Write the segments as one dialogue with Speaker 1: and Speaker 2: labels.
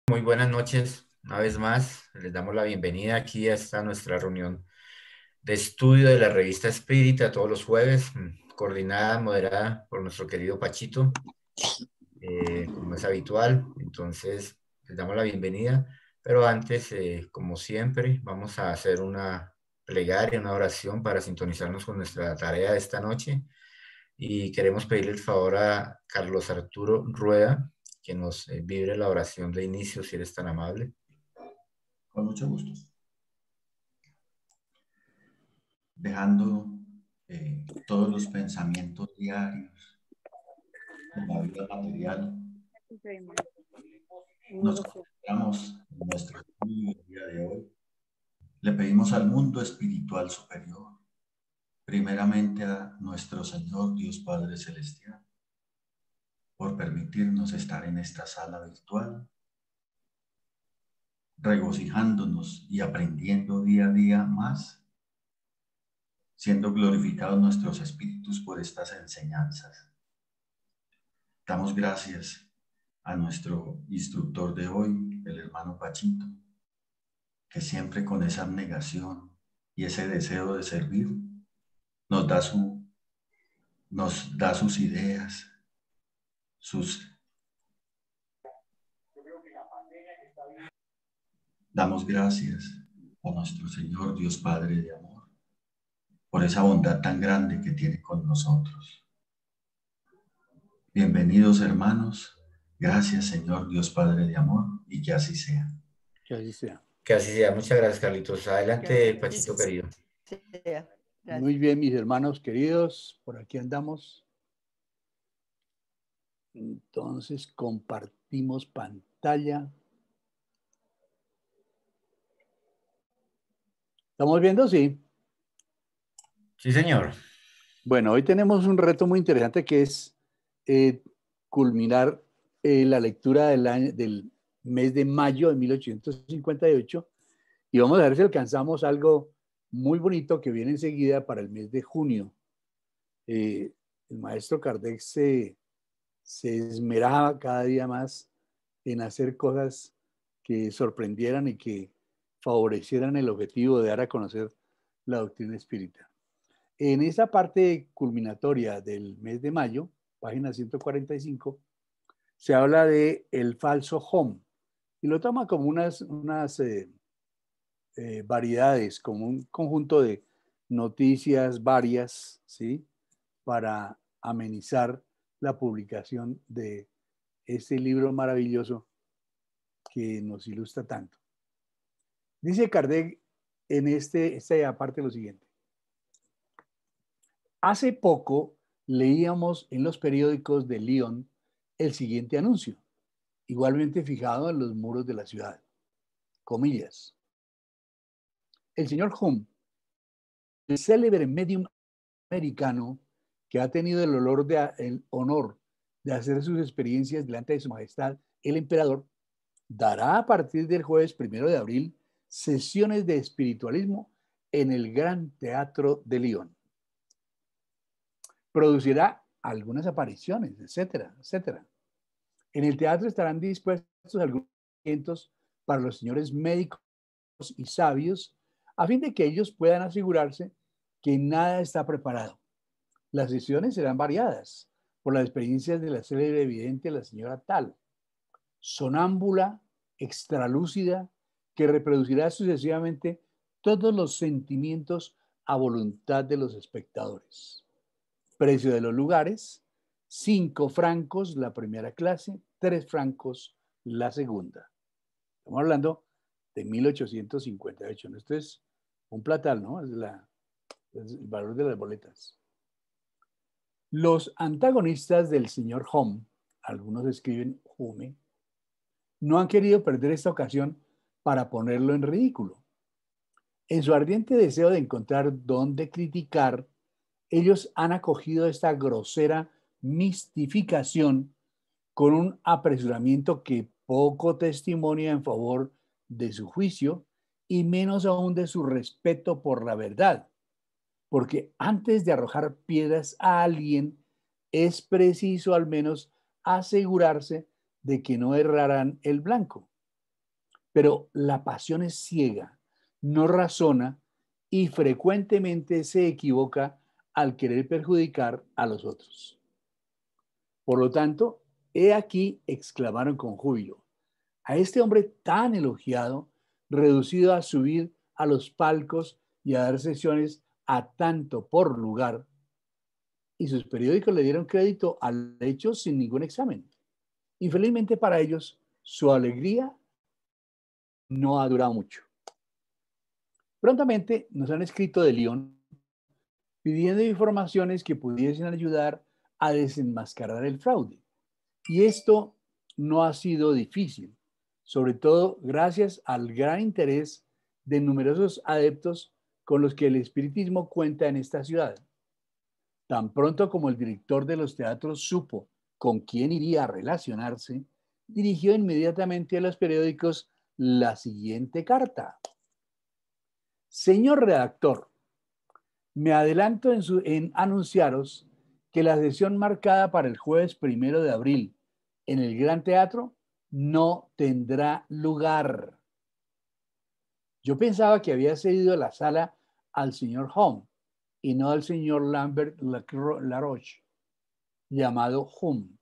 Speaker 1: Muy buenas noches. Una vez más, les damos la bienvenida aquí a esta nuestra reunión de estudio de la revista Espírita todos los jueves, coordinada, moderada por nuestro querido Pachito, como es habitual. Entonces, les damos la bienvenida. Pero antes, como siempre, vamos a hacer una plegaria, una oración para sintonizarnos con nuestra tarea de esta noche. Y queremos pedirle el favor a Carlos Arturo Rueda que nos vibre la oración de inicio, si eres tan amable.
Speaker 2: Con mucho gusto. Dejando todos los pensamientos diarios de la vida material, nos concentramos en nuestro estudio el día de hoy. Le pedimos al mundo espiritual superior, primeramente a nuestro Señor Dios Padre Celestial, por permitirnos estar en esta sala virtual, regocijándonos y aprendiendo día a día más, siendo glorificados nuestros espíritus por estas enseñanzas. Damos gracias a nuestro instructor de hoy, el hermano Pachito, que siempre con esa abnegación y ese deseo de servir nos da sus ideas, sus... Damos gracias a nuestro Señor Dios Padre de amor por esa bondad tan grande que tiene con nosotros. Bienvenidos, hermanos. Gracias, Señor Dios Padre de amor, y que así sea.
Speaker 3: Que así sea.
Speaker 1: Que así sea. Muchas gracias, Carlitos. Adelante, Pachito querido.
Speaker 3: Muy bien, mis hermanos queridos, por aquí andamos. Entonces compartimos pantalla. ¿Estamos viendo? Sí.
Speaker 1: Sí, señor.
Speaker 3: Bueno, hoy tenemos un reto muy interesante que es culminar la lectura del mes de mayo de 1858 y vamos a ver si alcanzamos algo muy bonito que viene enseguida para el mes de junio. El maestro Kardec se esmeraba cada día más en hacer cosas que sorprendieran y que favorecieran el objetivo de dar a conocer la doctrina espírita. En esa parte culminatoria del mes de mayo, página 145, se habla de el falso home y lo toma como unas variedades, como un conjunto de noticias varias, ¿sí? Para amenizar la publicación de este libro maravilloso que nos ilustra tanto. Dice Kardec en esta parte lo siguiente. Hace poco leíamos en los periódicos de Lyon el siguiente anuncio, igualmente fijado en los muros de la ciudad. Comillas. El señor Hume, el célebre medium americano que ha tenido el honor de hacer sus experiencias delante de su majestad, el emperador, dará a partir del jueves 1 de abril sesiones de espiritualismo en el Gran Teatro de Lyon. Producirá algunas apariciones, etcétera, etcétera. En el teatro estarán dispuestos algunos asientos para los señores médicos y sabios, a fin de que ellos puedan asegurarse que nada está preparado. Las sesiones serán variadas por las experiencias de la célebre vidente, la señora Tal, sonámbula, extralúcida, que reproducirá sucesivamente todos los sentimientos a voluntad de los espectadores. Precio de los lugares, 5 francos la primera clase, 3 francos la segunda. Estamos hablando de 1858. Esto es un platal, ¿no? Es el valor de las boletas. Los antagonistas del señor Home, algunos escriben Hume, no han querido perder esta ocasión para ponerlo en ridículo. En su ardiente deseo de encontrar dónde criticar, ellos han acogido esta grosera mistificación con un apresuramiento que poco testimonia en favor de su juicio y menos aún de su respeto por la verdad. Porque antes de arrojar piedras a alguien, es preciso al menos asegurarse de que no errarán el blanco. Pero la pasión es ciega, no razona y frecuentemente se equivoca al querer perjudicar a los otros. Por lo tanto, he aquí, exclamaron con júbilo, a este hombre tan elogiado, reducido a subir a los palcos y a dar sesiones a tanto por lugar, y sus periódicos le dieron crédito al hecho sin ningún examen. Infelizmente para ellos, su alegría no ha durado mucho. Prontamente nos han escrito de Lyon pidiendo informaciones que pudiesen ayudar a desenmascarar el fraude. Y esto no ha sido difícil, sobre todo gracias al gran interés de numerosos adeptos con los que el espiritismo cuenta en esta ciudad. Tan pronto como el director de los teatros supo con quién iría a relacionarse, dirigió inmediatamente a los periódicos la siguiente carta. Señor redactor, me adelanto en anunciaros que la sesión marcada para el jueves 1 de abril en el Gran Teatro no tendrá lugar. Yo pensaba que había cedido la sala al señor Home y no al señor Lambert Laroche, llamado Hum.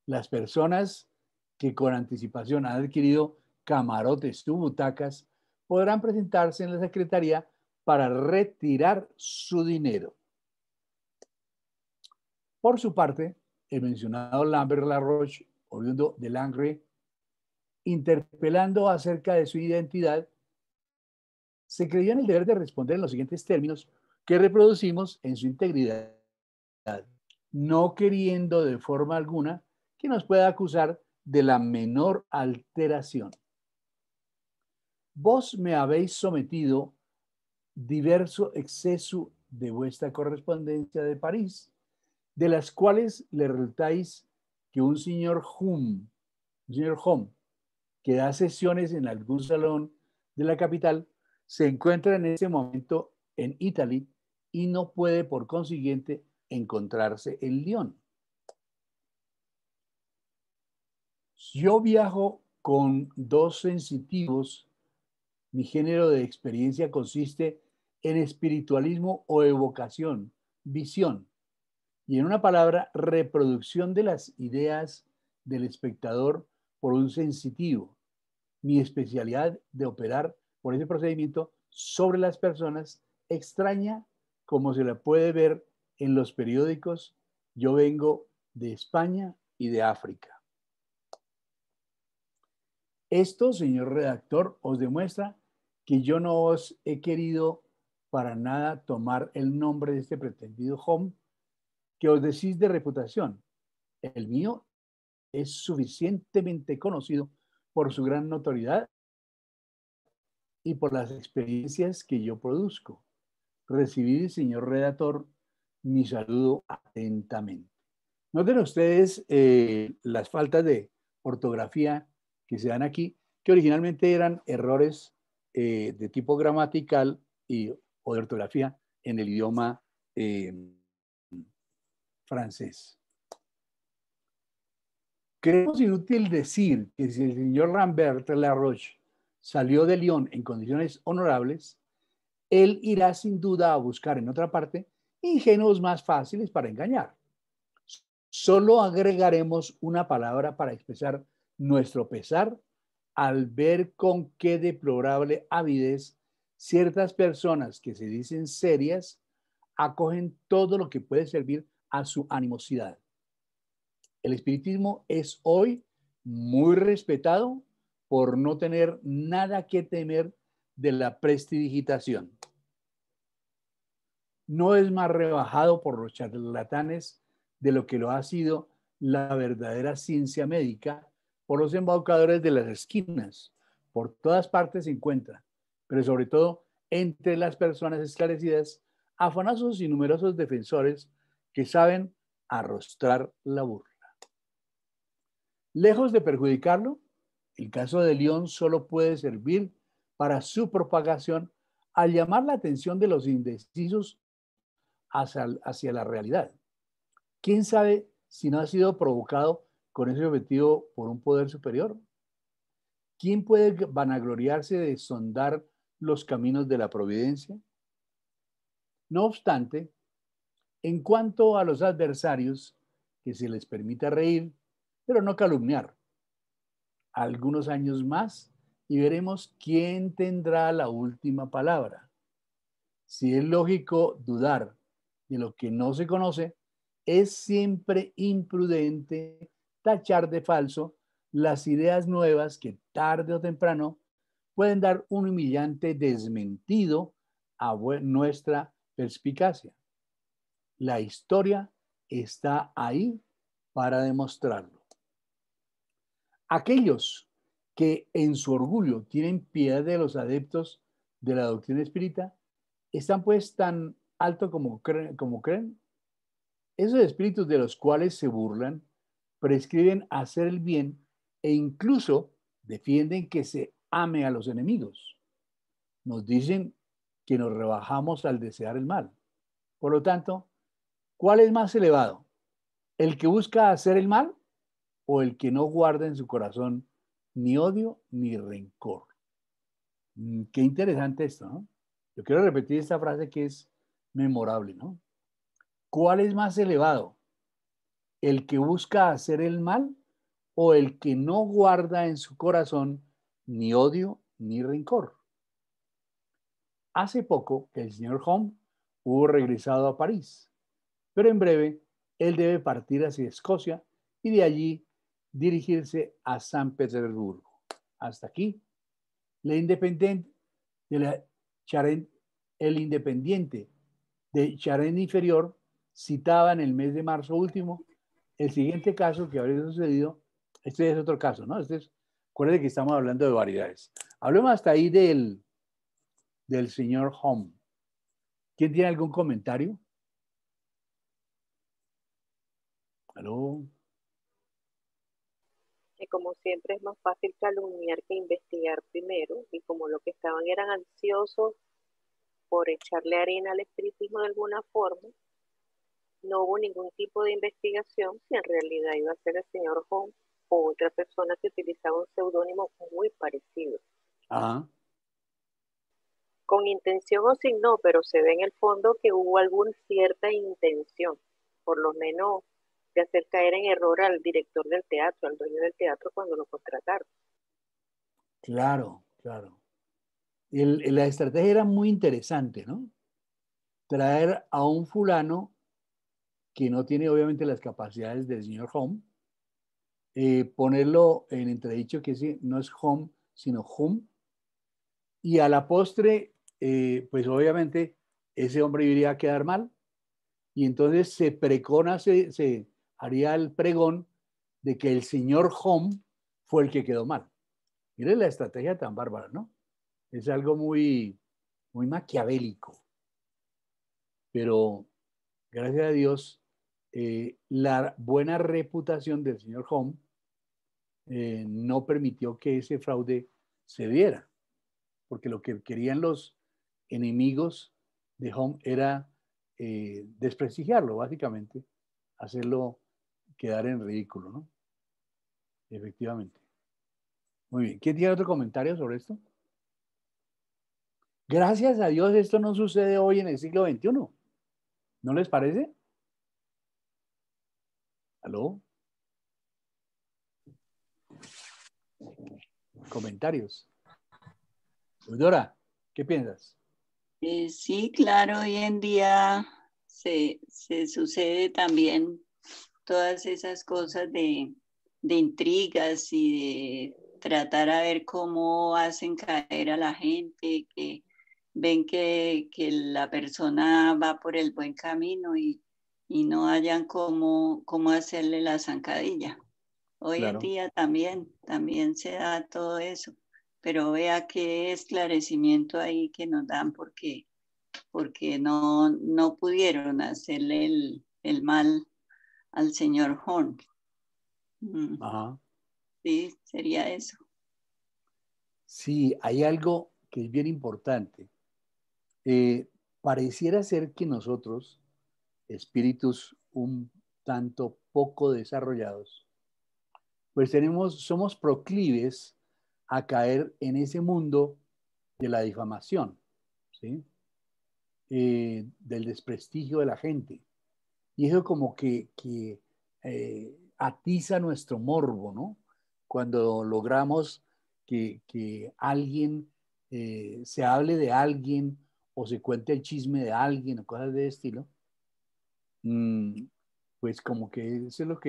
Speaker 3: Las personas que con anticipación han adquirido camarotes o butacas podrán presentarse en la secretaría para retirar su dinero. Por su parte, el mencionado Lambert Laroche, oriundo de Langres, interpelando acerca de su identidad, se creyó en el deber de responder en los siguientes términos que reproducimos en su integridad, no queriendo de forma alguna que nos pueda acusar de la menor alteración. Vos me habéis sometido diverso exceso de vuestra correspondencia de París, de las cuales le resultáis que un señor Hum, que da sesiones en algún salón de la capital, se encuentra en ese momento en Italy y no puede, por consiguiente, encontrarse en Lyon. Yo viajo con dos sensitivos. Mi género de experiencia consiste en espiritualismo o evocación, visión, y en una palabra, reproducción de las ideas del espectador por un sensitivo. Mi especialidad de operar por ese procedimiento sobre las personas extraña, como se la puede ver en los periódicos. Yo vengo de España y de África. Esto, señor redactor, os demuestra que yo no os he querido para nada tomar el nombre de este pretendido Home que os decís de reputación. El mío es suficientemente conocido por su gran notoriedad y por las experiencias que yo produzco. Recibid, señor redactor, mi saludo atentamente. Noten ustedes las faltas de ortografía que se dan aquí, que originalmente eran errores de tipo gramatical o de ortografía en el idioma francés. Creemos inútil decir que si el señor Lambert Laroche salió de Lyon en condiciones honorables, él irá sin duda a buscar en otra parte ingenuos más fáciles para engañar. Solo agregaremos una palabra para expresar nuestro pesar al ver con qué deplorable avidez ciertas personas que se dicen serias acogen todo lo que puede servir a su animosidad. El espiritismo es hoy muy respetado por no tener nada que temer de la prestidigitación. No es más rebajado por los charlatanes de lo que lo ha sido la verdadera ciencia médica por los embaucadores de las esquinas. Por todas partes se encuentra, pero sobre todo entre las personas esclarecidas, afanosos y numerosos defensores que saben arrostrar la burla. Lejos de perjudicarlo, el caso de Lyon solo puede servir para su propagación al llamar la atención de los indecisos hacia la realidad. ¿Quién sabe si no ha sido provocado con ese objetivo por un poder superior? ¿quién puede vanagloriarse de sondar los caminos de la providencia? No obstante, en cuanto a los adversarios, que se les permita reír, pero no calumniar. Algunos años más y veremos quién tendrá la última palabra. Si es lógico dudar de lo que no se conoce, es siempre imprudente tachar de falso las ideas nuevas que tarde o temprano pueden dar un humillante desmentido a nuestra perspicacia. La historia está ahí para demostrarlo. Aquellos que en su orgullo tienen piedad de los adeptos de la doctrina espírita, están pues tan alto como creen. Esos espíritus de los cuales se burlan prescriben hacer el bien e incluso defienden que se ame a los enemigos. Nos dicen que nos rebajamos al desear el mal. Por lo tanto, ¿cuál es más elevado? ¿El que busca hacer el mal o el que no guarda en su corazón ni odio ni rencor? Qué interesante esto, ¿no? Yo quiero repetir esta frase que es memorable, ¿no? ¿Cuál es más elevado? ¿El que busca hacer el mal o el que no guarda en su corazón ni odio ni rencor? Hace poco que el señor Home hubo regresado a París, pero en breve él debe partir hacia Escocia y de allí dirigirse a San Petersburgo. Hasta aquí, la Independiente de la Charente, el Independiente de Charente Inferior citaba en el mes de marzo último el siguiente caso que habría sucedido. Este es otro caso, ¿no? Acuérdense que estamos hablando de variedades. Hablemos hasta ahí del señor Home. ¿Quién tiene algún comentario? ¿Aló?
Speaker 4: Que como siempre es más fácil calumniar que investigar primero, y como lo que estaban eran ansiosos por echarle arena al espiritismo de alguna forma, no hubo ningún tipo de investigación si en realidad iba a ser el señor Home o otra persona que utilizaba un seudónimo muy parecido.
Speaker 3: Ajá.
Speaker 4: Con intención o sin no, pero se ve en el fondo que hubo alguna cierta intención, por lo menos de hacer caer en error al director del teatro, al dueño del teatro cuando lo contrataron.
Speaker 3: Claro, claro. La estrategia era muy interesante, ¿no? Traer a un fulano que no tiene obviamente las capacidades del señor Home, ponerlo en entredicho que sí, no es Home, sino Hum, y a la postre, pues obviamente ese hombre iría a quedar mal, y entonces se haría el pregón de que el señor Home fue el que quedó mal. Miren la estrategia tan bárbara, ¿no? Es algo muy, muy maquiavélico, pero gracias a Dios, la buena reputación del señor Home no permitió que ese fraude se diera, porque lo que querían los enemigos de Home era desprestigiarlo, básicamente, hacerlo quedar en ridículo, ¿no? Efectivamente. Muy bien. ¿Quién tiene otro comentario sobre esto? Gracias a Dios esto no sucede hoy en el siglo XXI. ¿No les parece? ¿Aló? Comentarios. Dora, ¿qué piensas?
Speaker 5: Sí, claro, hoy en día se sucede también todas esas cosas de intrigas y de tratar a ver cómo hacen caer a la gente, que ven que la persona va por el buen camino y no hayan cómo hacerle la zancadilla. Hoy en
Speaker 3: Claro.
Speaker 5: día también se da todo eso, pero vea qué esclarecimiento ahí que nos dan porque no pudieron hacerle el mal al señor Horn.
Speaker 3: Ajá.
Speaker 5: Sí, sería eso.
Speaker 3: Sí, hay algo que es bien importante. Pareciera ser que nosotros, espíritus un tanto poco desarrollados, pues somos proclives a caer en ese mundo de la difamación, ¿sí? Del desprestigio de la gente. Y eso como que atiza nuestro morbo, ¿no? Cuando logramos que alguien se hable de alguien o se cuente el chisme de alguien o cosas de ese estilo, pues como que eso es lo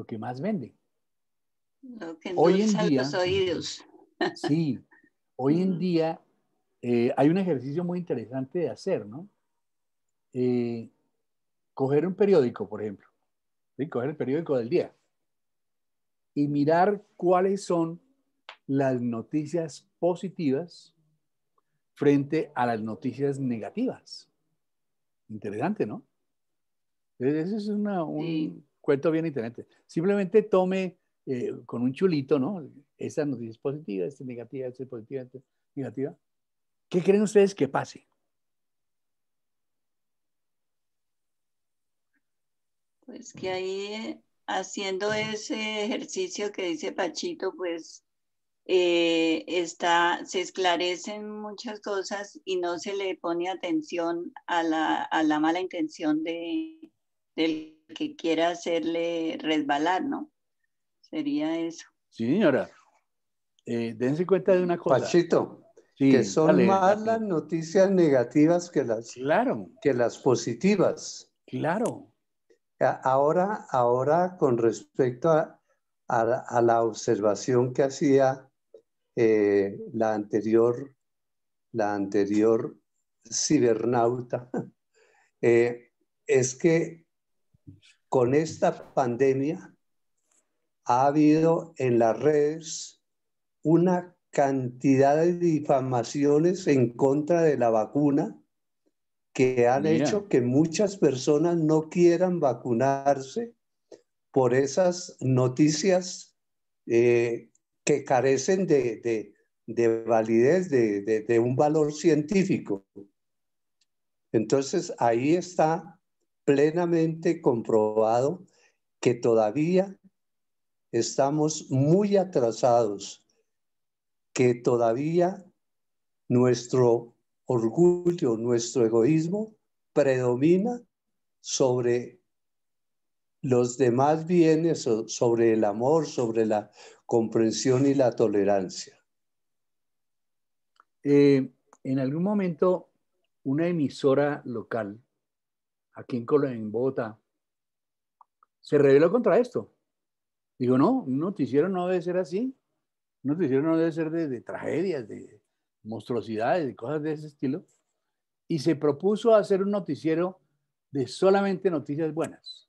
Speaker 3: que más vende.
Speaker 5: Lo que
Speaker 3: Hoy en
Speaker 5: endulza los
Speaker 3: día,
Speaker 5: oídos.
Speaker 3: sí, hoy en día hay un ejercicio muy interesante de hacer, ¿no? Coger un periódico, por ejemplo, ¿sí? Coger el periódico del día y mirar cuáles son las noticias positivas frente a las noticias negativas. Interesante, ¿no? Ese es
Speaker 5: Sí.
Speaker 3: un cuento bien interesante. Simplemente tome con un chulito, ¿no? Esta noticia es positiva, esta es negativa, esta es positiva, esta es negativa. ¿Qué creen ustedes que pase?
Speaker 5: Pues que ahí haciendo ese ejercicio que dice Pachito, pues se esclarecen muchas cosas y no se le pone atención a la mala intención del que quiera hacerle resbalar, ¿no? Sería eso.
Speaker 3: Sí, señora. Dense cuenta de una cosa.
Speaker 6: Pachito, que
Speaker 3: Sí,
Speaker 6: son
Speaker 3: dale,
Speaker 6: más las
Speaker 3: rápido.
Speaker 6: noticias negativas
Speaker 3: Claro,
Speaker 6: que las positivas.
Speaker 3: claro.
Speaker 6: Ahora con respecto a la observación que hacía la anterior cibernauta, es que con esta pandemia ha habido en las redes una cantidad de difamaciones en contra de la vacuna que han
Speaker 3: Mira,
Speaker 6: hecho que muchas personas no quieran vacunarse por esas noticias que carecen de validez, de un valor científico. Entonces, ahí está plenamente comprobado que todavía estamos muy atrasados, que todavía nuestro orgullo, nuestro egoísmo predomina sobre los demás bienes, sobre el amor, sobre la comprensión y la tolerancia.
Speaker 3: en algún momento una emisora local aquí en Bogotá se rebeló contra esto. Digo, no, un noticiero no debe ser así. Un noticiero no debe ser de tragedias, de monstruosidades, de cosas de ese estilo. Y se propuso hacer un noticiero de solamente noticias buenas,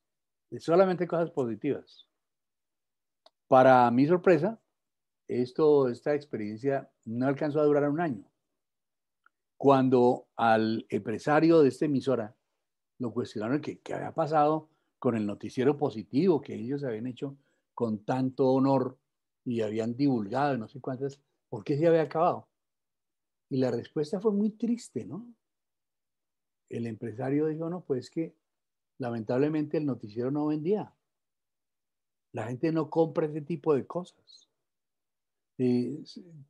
Speaker 3: de solamente cosas positivas. Para mi sorpresa, esta experiencia no alcanzó a durar un año. Cuando al empresario de esta emisora lo cuestionaron qué había pasado con el noticiero positivo que ellos habían hecho con tanto honor y habían divulgado no sé cuántas, ¿por qué se había acabado? Y la respuesta fue muy triste, ¿no? El empresario dijo, no, pues que lamentablemente el noticiero no vendía. La gente no compra ese tipo de cosas. Eh,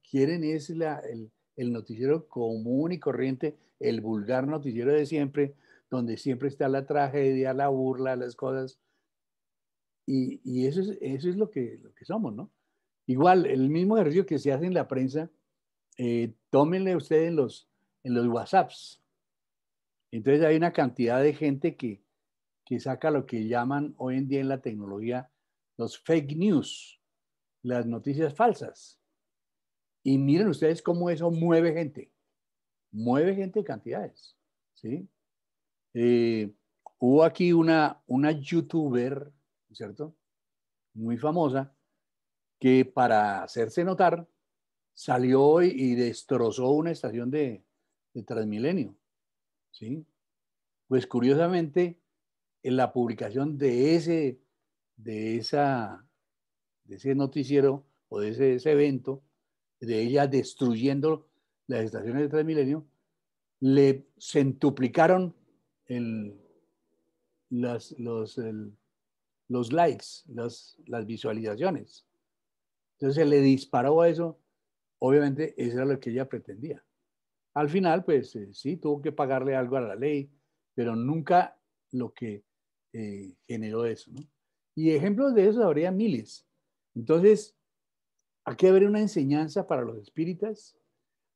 Speaker 3: quieren es el noticiero común y corriente, el vulgar noticiero de siempre, donde siempre está la tragedia, la burla, las cosas. Y eso es lo que somos, ¿no? Igual, el mismo ejercicio que se hace en la prensa, tómenle ustedes en los WhatsApps. Entonces hay una cantidad de gente que saca lo que llaman hoy en día en la tecnología los fake news, las noticias falsas. Y miren ustedes cómo eso mueve gente en cantidades, ¿sí? Hubo aquí una youtuber, ¿cierto? Muy famosa, que para hacerse notar salió y destrozó una estación de Transmilenio, ¿sí? Pues curiosamente, en la publicación de ese noticiero o de ese evento, de ella destruyendo las estaciones de Transmilenio, le centuplicaron el, los likes, las visualizaciones. Entonces se le disparó a eso obviamente eso era lo que ella pretendía. Al final, pues sí, tuvo que pagarle algo a la ley, pero nunca lo que generó eso, ¿no? Y ejemplos de eso habría miles. Entonces, aquí habría una enseñanza para los espíritas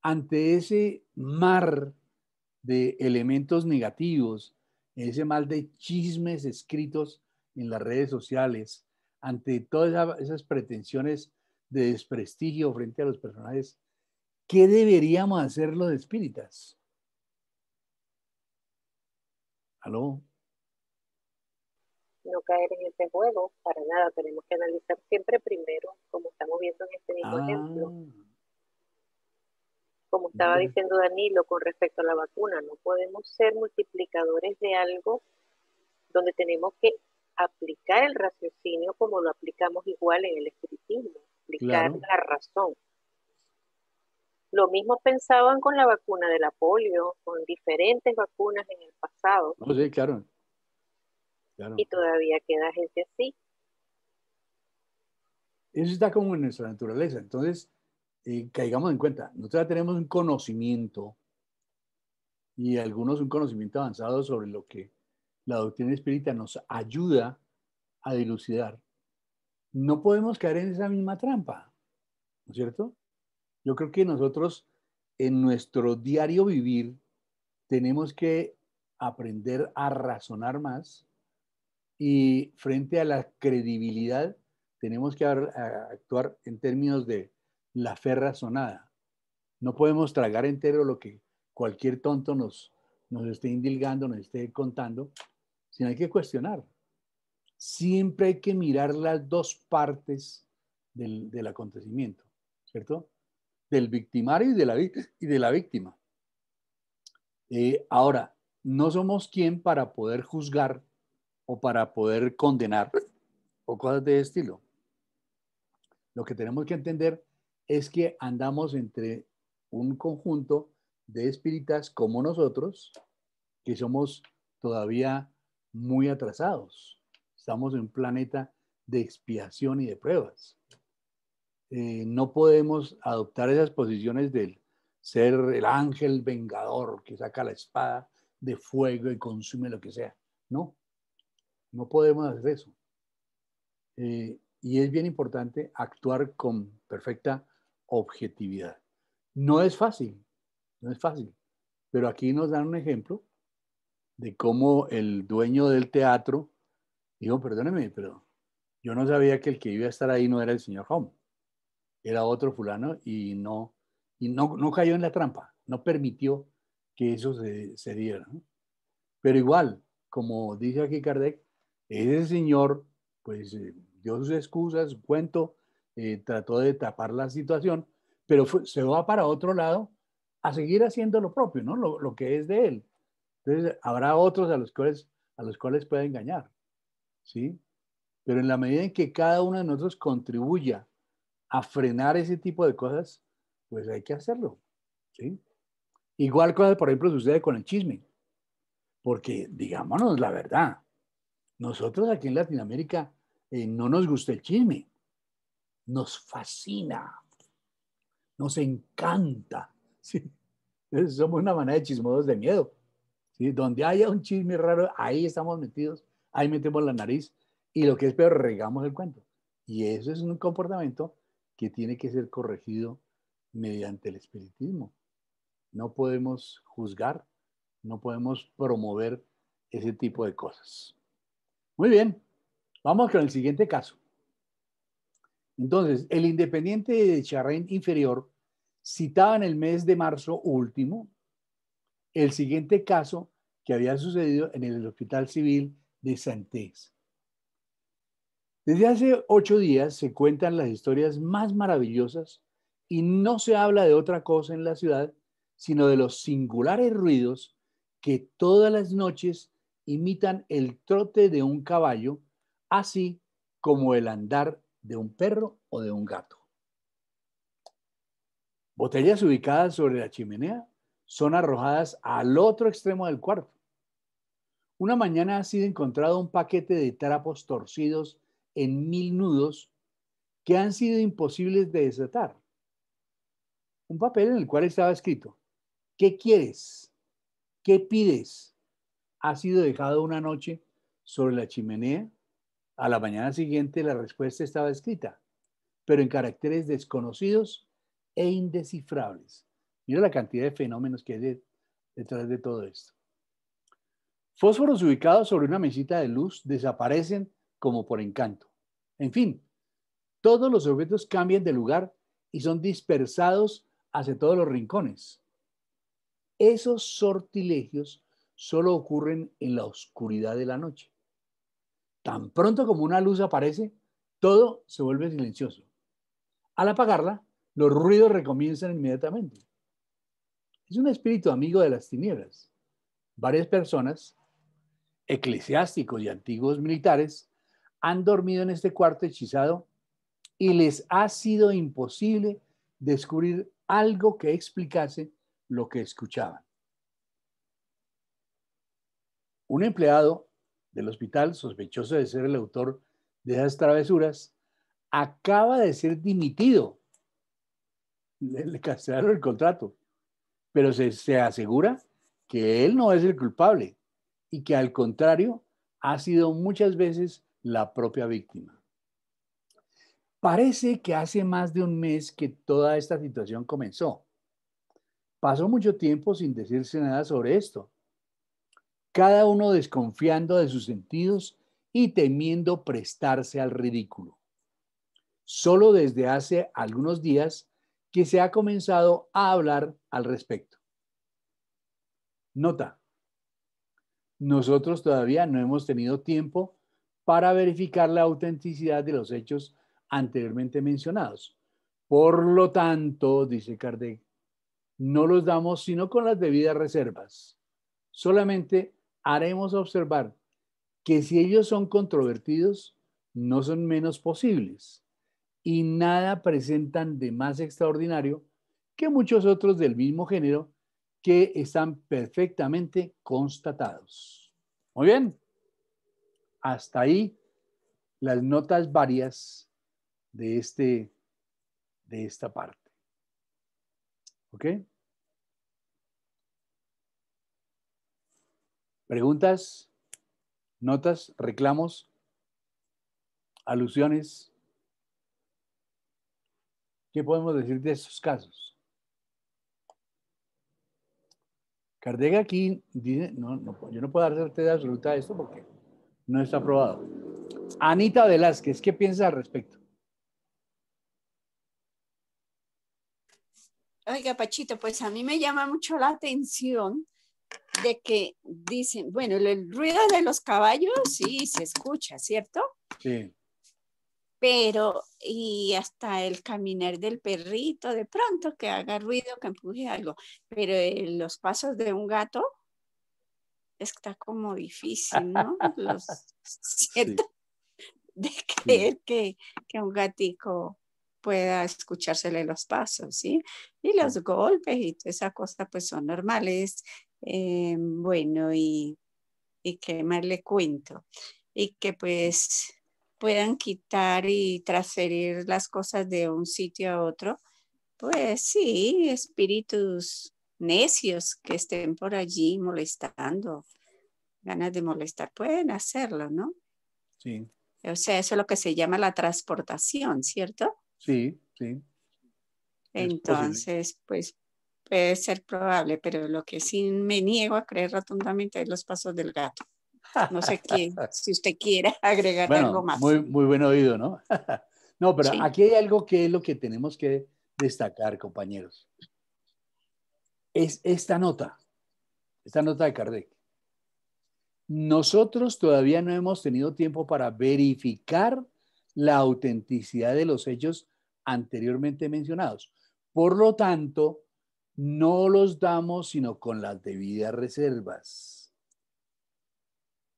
Speaker 3: ante ese mar de elementos negativos, ese mal de chismes escritos en las redes sociales, ante todas esas pretensiones de desprestigio frente a los personajes. ¿Qué deberíamos hacer los espíritas? ¿Aló?
Speaker 4: No caer en ese juego, para nada. Tenemos que analizar siempre primero, como estamos viendo en este mismo ejemplo. Como estaba
Speaker 3: Bien.
Speaker 4: diciendo Danilo con respecto a la vacuna, no podemos ser multiplicadores de algo donde tenemos que aplicar el raciocinio como lo aplicamos igual en el espiritismo, aplicar
Speaker 3: Claro.
Speaker 4: la razón. Lo mismo pensaban con la vacuna de la polio, con diferentes vacunas en el pasado,
Speaker 3: No, sí, claro. Claro.
Speaker 4: y todavía queda gente así.
Speaker 3: Eso está como en nuestra naturaleza. Entonces, caigamos en cuenta, nosotros ya tenemos un conocimiento y algunos un conocimiento avanzado sobre lo que la doctrina espírita nos ayuda a dilucidar. No podemos caer en esa misma trampa, ¿no es cierto? Yo creo que nosotros en nuestro diario vivir tenemos que aprender a razonar más y frente a la credibilidad tenemos que actuar en términos de la fe razonada. No podemos tragar entero lo que cualquier tonto nos esté indilgando, nos esté contando, sino hay que cuestionar. Siempre hay que mirar las dos partes del acontecimiento, ¿cierto? Del victimario y de la víctima. Ahora, no somos quien para poder juzgar o para poder condenar o cosas de estilo. Lo que tenemos que entender es que andamos entre un conjunto de espíritas como nosotros, que somos todavía muy atrasados. Estamos en un planeta de expiación y de pruebas. No podemos adoptar esas posiciones del ser el ángel vengador que saca la espada de fuego y consume lo que sea. No, no podemos hacer eso. Y es bien importante actuar con perfecta objetividad. No es fácil, no es fácil, pero aquí nos dan un ejemplo de cómo el dueño del teatro dijo, perdóneme, pero yo no sabía que el que iba a estar ahí no era el señor Home, era otro fulano no cayó en la trampa, no permitió que eso se diera, ¿no? Pero igual, como dice aquí Kardec, ese señor pues dio sus excusas, su cuento, trató de tapar la situación, pero se va para otro lado a seguir haciendo lo propio, ¿no? Lo que es de él. Entonces, habrá otros a los cuales puede engañar, ¿sí? Pero en la medida en que cada uno de nosotros contribuya a frenar ese tipo de cosas, pues hay que hacerlo, ¿sí? Igual cosa, por ejemplo, sucede con el chisme, porque digámonos la verdad, nosotros aquí en Latinoamérica no nos gusta el chisme, nos fascina, nos encanta, ¿sí? Entonces, somos una manera de chismosos de miedo, ¿sí? Donde haya un chisme raro, ahí estamos metidos, ahí metemos la nariz y lo que es peor, regamos el cuento. Y eso es un comportamiento que tiene que ser corregido mediante el espiritismo. No podemos juzgar, no podemos promover ese tipo de cosas. Muy bien, vamos con el siguiente caso. Entonces, el Independiente de Charrain Inferior citaba en el mes de marzo último el siguiente caso que había sucedido en el Hospital Civil de Santés. Desde hace 8 días se cuentan las historias más maravillosas y no se habla de otra cosa en la ciudad, sino de los singulares ruidos que todas las noches imitan el trote de un caballo, así como el andar de un perro o de un gato. Botellas ubicadas sobre la chimenea son arrojadas al otro extremo del cuarto. Una mañana ha sido encontrado un paquete de trapos torcidos en 1000 nudos que han sido imposibles de desatar. un papel en el cual estaba escrito: ¿qué quieres? ¿Qué pides? Ha sido dejado una noche sobre la chimenea. A la mañana siguiente la respuesta estaba escrita, pero en caracteres desconocidos e indescifrables. Mira la cantidad de fenómenos que hay detrás de todo esto. Fósforos ubicados sobre una mesita de luz desaparecen como por encanto. En fin, todos los objetos cambian de lugar y son dispersados hacia todos los rincones. Esos sortilegios solo ocurren en la oscuridad de la noche. Tan pronto como una luz aparece, todo se vuelve silencioso. Al apagarla, los ruidos recomienzan inmediatamente. Es un espíritu amigo de las tinieblas. Varias personas, eclesiásticos y antiguos militares, han dormido en este cuarto hechizado y les ha sido imposible descubrir algo que explicase lo que escuchaban. Un empleado del hospital, sospechoso de ser el autor de esas travesuras, acaba de ser dimitido. Le cancelaron el contrato, pero se asegura que él no es el culpable y que al contrario ha sido muchas veces la propia víctima. Parece que hace más de un mes que toda esta situación comenzó. Pasó mucho tiempo sin decirse nada sobre esto, cada uno desconfiando de sus sentidos y temiendo prestarse al ridículo. Solo desde hace algunos días que se ha comenzado a hablar al respecto. Nota: nosotros todavía no hemos tenido tiempo para verificar la autenticidad de los hechos anteriormente mencionados. Por lo tanto, dice Kardec, no los damos sino con las debidas reservas. Solamente haremos observar que si ellos son controvertidos, no son menos posibles y nada presentan de más extraordinario que muchos otros del mismo género que están perfectamente constatados. Muy bien, hasta ahí las notas varias de esta parte. ¿Ok? ¿Preguntas, notas, reclamos, alusiones? ¿Qué podemos decir de estos casos? Kardec aquí dice, yo no puedo dar certeza absoluta de esto porque no está aprobado. Anita Velázquez, ¿qué piensa al respecto?
Speaker 5: Oiga, Pachito, pues a mí me llama mucho la atención de que dicen, bueno, el ruido de los caballos sí se escucha, ¿cierto?
Speaker 3: Sí.
Speaker 5: Pero, y hasta el caminar del perrito, de pronto que haga ruido, que empuje algo, pero los pasos de un gato está como difícil, ¿no?
Speaker 3: Sí,
Speaker 5: ¿Cierto? De
Speaker 3: sí.
Speaker 5: creer que un gatico pueda escuchársele los pasos, ¿sí? Y los golpes y toda esa cosa pues son normales. Bueno, y qué más le cuento. Y que pues puedan quitar y transferir las cosas de un sitio a otro. Pues sí, espíritus necios que estén por allí molestando, ganas de molestar, pueden hacerlo, ¿no?
Speaker 3: Sí,
Speaker 5: O sea, eso es lo que se llama la transportación, ¿cierto?
Speaker 3: sí, sí, es posible.
Speaker 5: Entonces, pues puede ser probable, pero lo que sí me niego a creer rotundamente es los pasos del gato. No sé si usted quiere agregar algo
Speaker 3: Bueno,
Speaker 5: más.
Speaker 3: muy buen oído, ¿no? No, pero
Speaker 5: Sí.
Speaker 3: aquí hay algo que es lo que tenemos que destacar, compañeros. Es esta nota de Kardec. Nosotros todavía no hemos tenido tiempo para verificar la autenticidad de los hechos anteriormente mencionados. Por lo tanto, no los damos sino con las debidas reservas.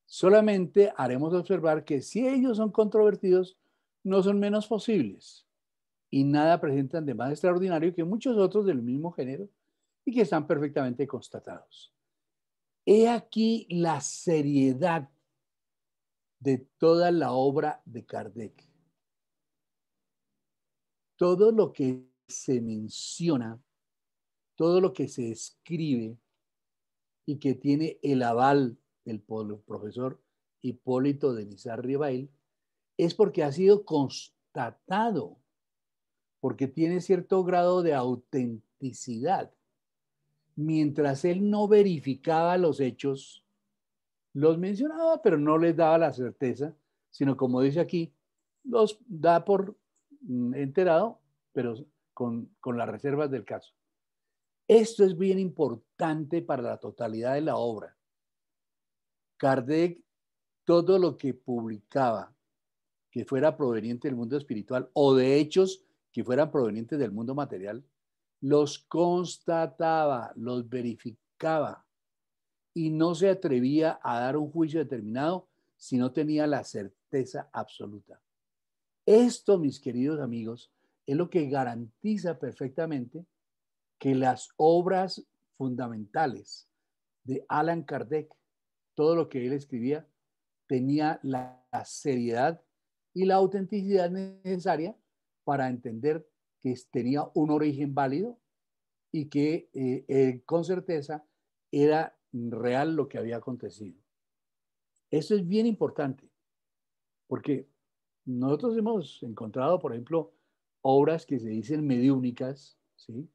Speaker 3: Solamente haremos observar que si ellos son controvertidos, no son menos posibles y nada presentan de más extraordinario que muchos otros del mismo género y que están perfectamente constatados. He aquí la seriedad de toda la obra de Kardec. Todo lo que se menciona todo lo que se escribe y que tiene el aval del profesor Hipólito de Nizar Ribail, es porque ha sido constatado, porque tiene cierto grado de autenticidad. Mientras él no verificaba los hechos, los mencionaba, pero no les daba la certeza, sino como dice aquí, los da por enterado, pero con las reservas del caso. Esto es bien importante para la totalidad de la obra. Kardec, todo lo que publicaba que fuera proveniente del mundo espiritual o de hechos que fueran provenientes del mundo material, los constataba, los verificaba y no se atrevía a dar un juicio determinado si no tenía la certeza absoluta. Esto, mis queridos amigos, es lo que garantiza perfectamente que las obras fundamentales de Allan Kardec, todo lo que él escribía, tenía la seriedad y la autenticidad necesaria para entender que tenía un origen válido y que con certeza era real lo que había acontecido. Eso es bien importante, porque nosotros hemos encontrado, por ejemplo, obras que se dicen mediúnicas, ¿sí?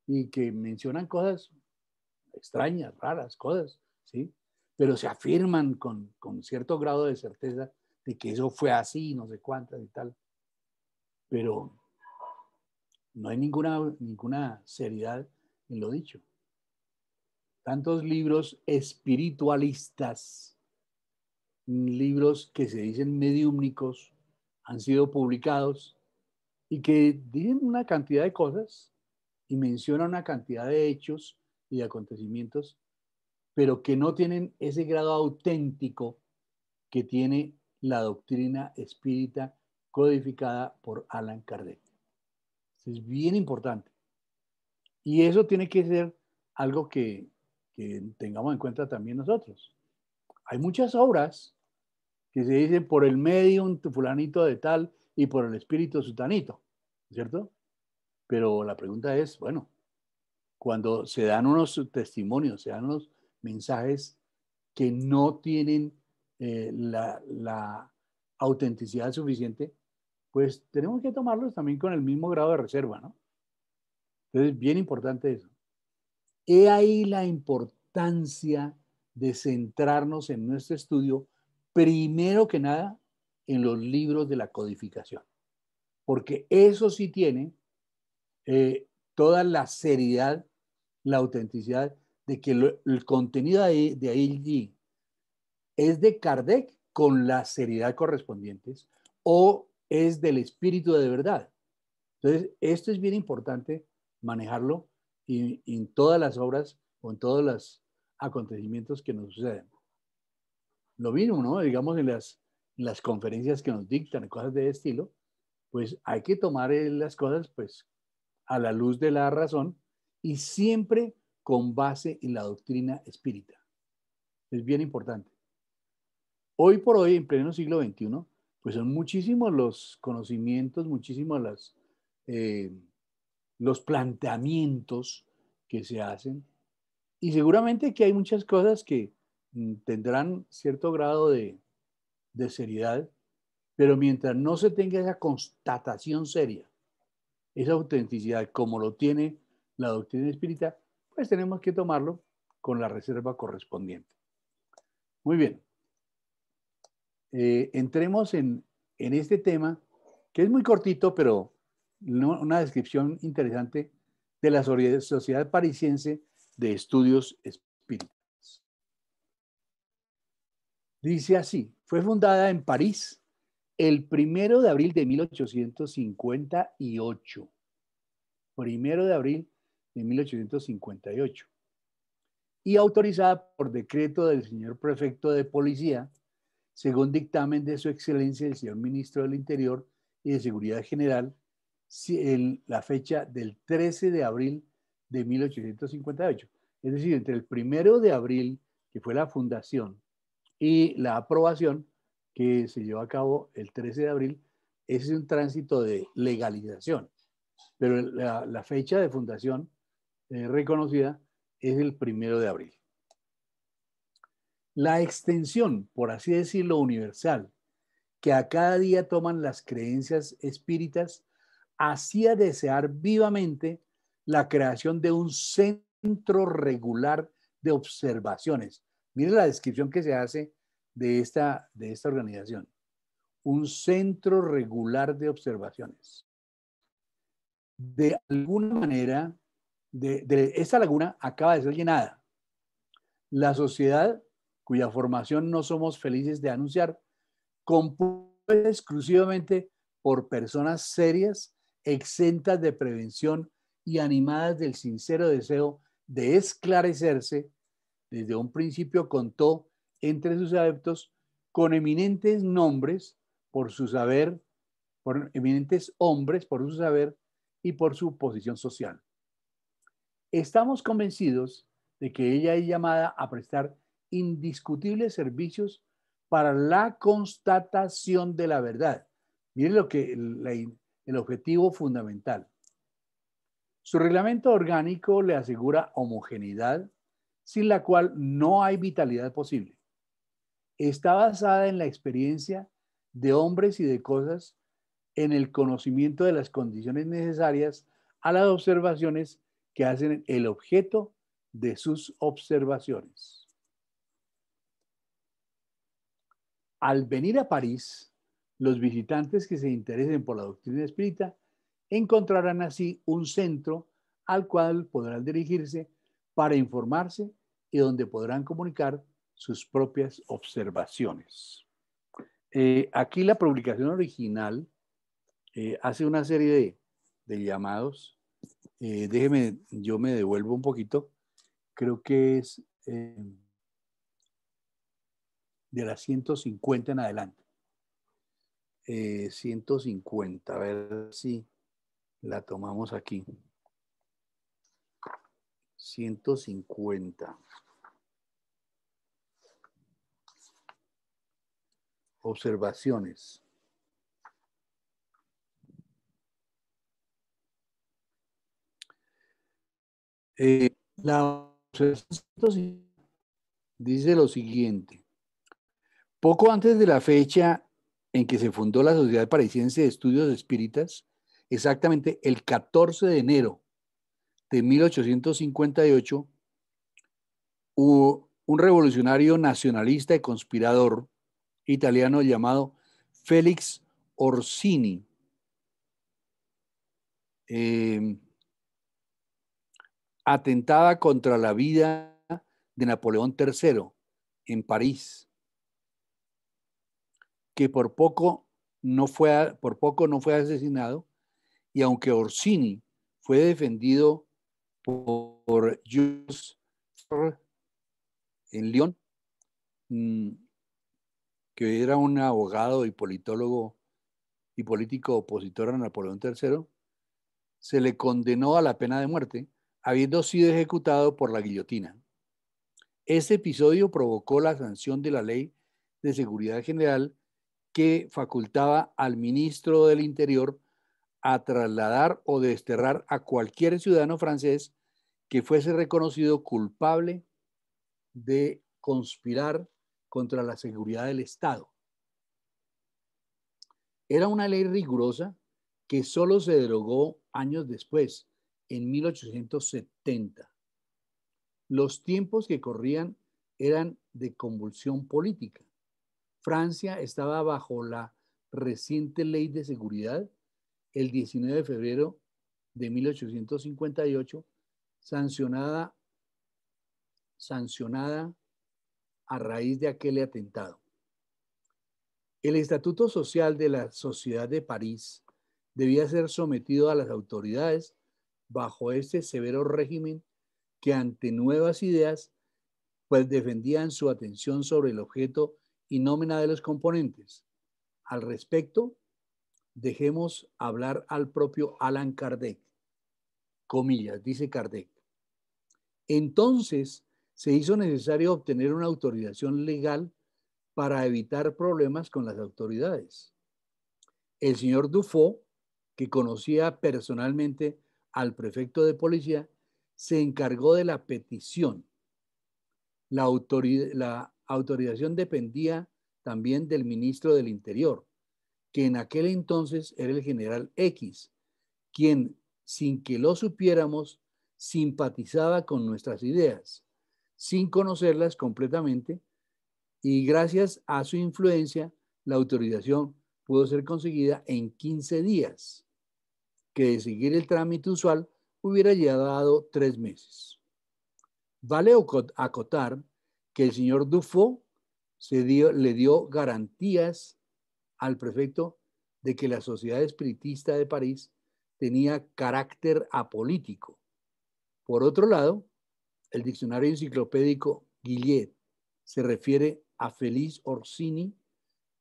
Speaker 3: Y que mencionan cosas extrañas, raras, cosas, ¿sí? Pero se afirman con cierto grado de certeza de que eso fue así, no sé cuántas y tal. Pero no hay ninguna seriedad en lo dicho. Tantos libros espiritualistas, libros que se dicen mediúmnicos, han sido publicados y que dicen una cantidad de cosas y mencionan una cantidad de hechos y de acontecimientos, pero que no tienen ese grado auténtico que tiene la doctrina espírita codificada por Allan Kardec. Es bien importante. Y eso tiene que ser algo que tengamos en cuenta también nosotros. Hay muchas obras que se dicen por el medium fulanito de tal y por el espíritu sutanito, ¿cierto? Pero la pregunta es, bueno, cuando se dan unos testimonios, se dan unos mensajes que no tienen la autenticidad suficiente, pues tenemos que tomarlos también con el mismo grado de reserva, ¿no? Entonces, bien importante eso. He ahí la importancia de centrarnos en nuestro estudio, primero que nada, en los libros de la codificación, porque eso sí tiene toda la seriedad, la autenticidad de que el contenido de ahí es de Kardec con la seriedad correspondientes o es del espíritu de verdad. Entonces, esto es bien importante manejarlo en todas las obras o en todos los acontecimientos que nos suceden. Lo mismo, ¿no? Digamos, en las conferencias que nos dictan, cosas de estilo, pues hay que tomar las cosas pues a la luz de la razón y siempre con base en la doctrina espírita. Es bien importante. Hoy por hoy, en pleno siglo XXI, pues son muchísimos los conocimientos, muchísimos los planteamientos que se hacen y seguramente que hay muchas cosas que tendrán cierto grado de seriedad, pero mientras no se tenga esa constatación seria, esa autenticidad como lo tiene la doctrina espírita, pues tenemos que tomarlo con la reserva correspondiente. Muy bien. Entremos en este tema, que es muy cortito, pero una descripción interesante de la Sociedad Parisiense de Estudios Espíritas. Dice así, fue fundada en París el 1 de abril de 1858. 1 de abril de 1858. Y autorizada por decreto del señor prefecto de policía, según dictamen de su excelencia el señor ministro del Interior y de Seguridad General, en la fecha del 13 de abril de 1858. Es decir, entre el 1 de abril, que fue la fundación, y la aprobación que se llevó a cabo el 13 de abril, ese es un tránsito de legalización. Pero la fecha de fundación reconocida es el 1 de abril. La extensión, por así decirlo, universal, que a cada día toman las creencias espíritas, hacía desear vivamente la creación de un centro regular de observaciones. Mire la descripción que se hace de esta organización. Un centro regular de observaciones. De alguna manera, esta laguna acaba de ser llenada. La sociedad, cuya formación no somos felices de anunciar, compuesta exclusivamente por personas serias, exentas de prevención y animadas del sincero deseo de esclarecerse, desde un principio contó entre sus adeptos con eminentes nombres por su saber, por eminentes hombres por su saber y por su posición social. Estamos convencidos de que ella es llamada a prestar indiscutibles servicios para la constatación de la verdad. Miren lo que el objetivo fundamental. Su reglamento orgánico le asegura homogeneidad, sin la cual no hay vitalidad posible. Está basada en la experiencia de hombres y de cosas, en el conocimiento de las condiciones necesarias a las observaciones que hacen el objeto de sus observaciones. Al venir a París, los visitantes que se interesen por la doctrina espírita encontrarán así un centro al cual podrán dirigirse para informarse y donde podrán comunicar sus propias observaciones. Aquí la publicación original hace una serie de llamados. Déjeme, yo me devuelvo un poquito. Creo que es de las 150 en adelante. 150, a ver si la tomamos aquí. 150. Observaciones. La observación dice lo siguiente. Poco antes de la fecha en que se fundó la Sociedad Parisiense de Estudios Espíritas, exactamente el 14 de enero de 1858, hubo un revolucionario nacionalista y conspirador italiano llamado Félix Orsini. Atentaba contra la vida de Napoleón III en París, que por poco no fue asesinado, y aunque Orsini fue defendido por Jules en Lyon, que era un abogado y politólogo y político opositor a Napoleón III, se le condenó a la pena de muerte, habiendo sido ejecutado por la guillotina. Este episodio provocó la sanción de la Ley de Seguridad General que facultaba al ministro del Interior a trasladar o desterrar a cualquier ciudadano francés que fuese reconocido culpable de conspirar contra la seguridad del Estado. Era una ley rigurosa que solo se derogó años después, en 1870. Los tiempos que corrían eran de convulsión política. Francia estaba bajo la reciente ley de seguridad, el 19 de febrero de 1858, sancionada a raíz de aquel atentado. El estatuto social de la Sociedad de París debía ser sometido a las autoridades bajo este severo régimen que ante nuevas ideas pues defendían su atención sobre el objeto y nómina de los componentes. Al respecto, dejemos hablar al propio Allan Kardec. Comillas, dice Kardec. Entonces se hizo necesario obtener una autorización legal para evitar problemas con las autoridades. El señor Dufault, que conocía personalmente al prefecto de policía, se encargó de la petición. La autorización dependía también del ministro del Interior, que en aquel entonces era el general X, quien, sin que lo supiéramos, simpatizaba con nuestras ideas, sin conocerlas completamente, y gracias a su influencia, la autorización pudo ser conseguida en 15 días, que de seguir el trámite usual hubiera llevado 3 meses. Vale acotar que el señor Dufault le dio garantías al prefecto de que la Sociedad Espiritista de París tenía carácter apolítico. Por otro lado, el diccionario enciclopédico Guillet se refiere a Félix Orsini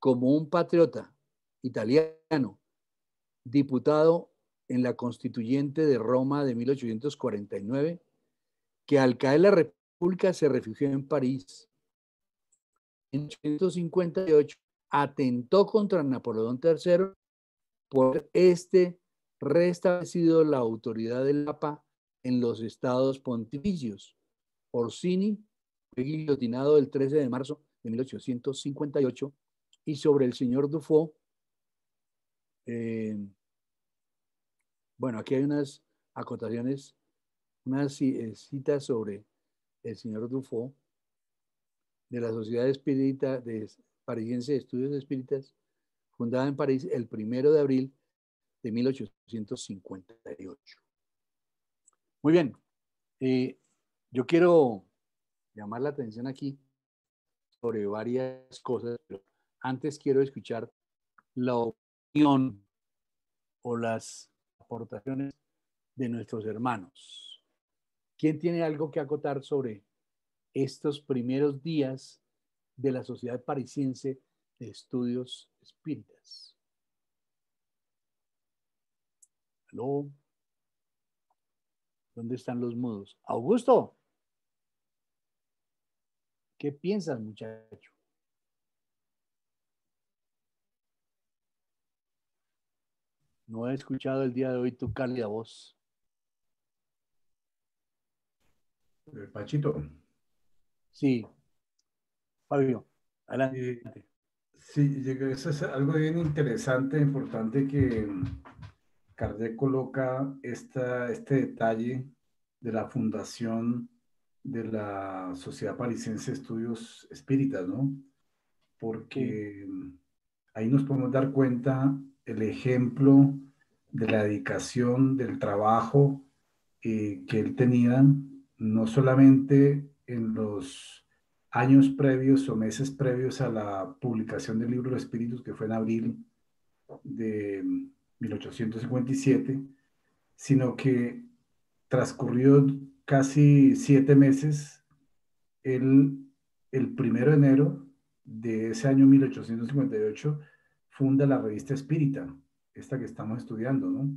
Speaker 3: como un patriota italiano, diputado en la Constituyente de Roma de 1849, que al caer la República se refugió en París. En 1858 atentó contra Napoleón III por restablecido la autoridad del Papa en los estados pontificios. Orsini fue guillotinado el 13 de marzo de 1858 y sobre el señor Dufault, bueno, aquí hay unas acotaciones, unas citas sobre el señor Dufault de la Sociedad Espírita Parisiense de Estudios Espíritas, fundada en París el 1 de abril de 1858. Muy bien, yo quiero llamar la atención aquí sobre varias cosas, pero antes quiero escuchar la opinión o las aportaciones de nuestros hermanos. ¿Quién tiene algo que acotar sobre estos primeros días de la Sociedad Parisiense de Estudios Espíritas? ¿Aló? ¿Dónde están los mudos? Augusto, ¿qué piensas, muchacho? No he escuchado el día de hoy tu cálida voz.
Speaker 7: Pachito.
Speaker 3: Sí, Fabio, adelante.
Speaker 7: Sí, eso es algo bien interesante, importante que Kardec coloca este detalle de la fundación de la Sociedad Parisiense de Estudios Espíritas, ¿no? Porque ahí nos podemos dar cuenta el ejemplo de la dedicación, del trabajo que él tenía, no solamente en los años previos o meses previos a la publicación del libro de los Espíritus, que fue en abril de 1857, sino que transcurrió casi 7 meses, el 1 de enero de ese año 1858 funda la Revista Espírita, esta que estamos estudiando, ¿no?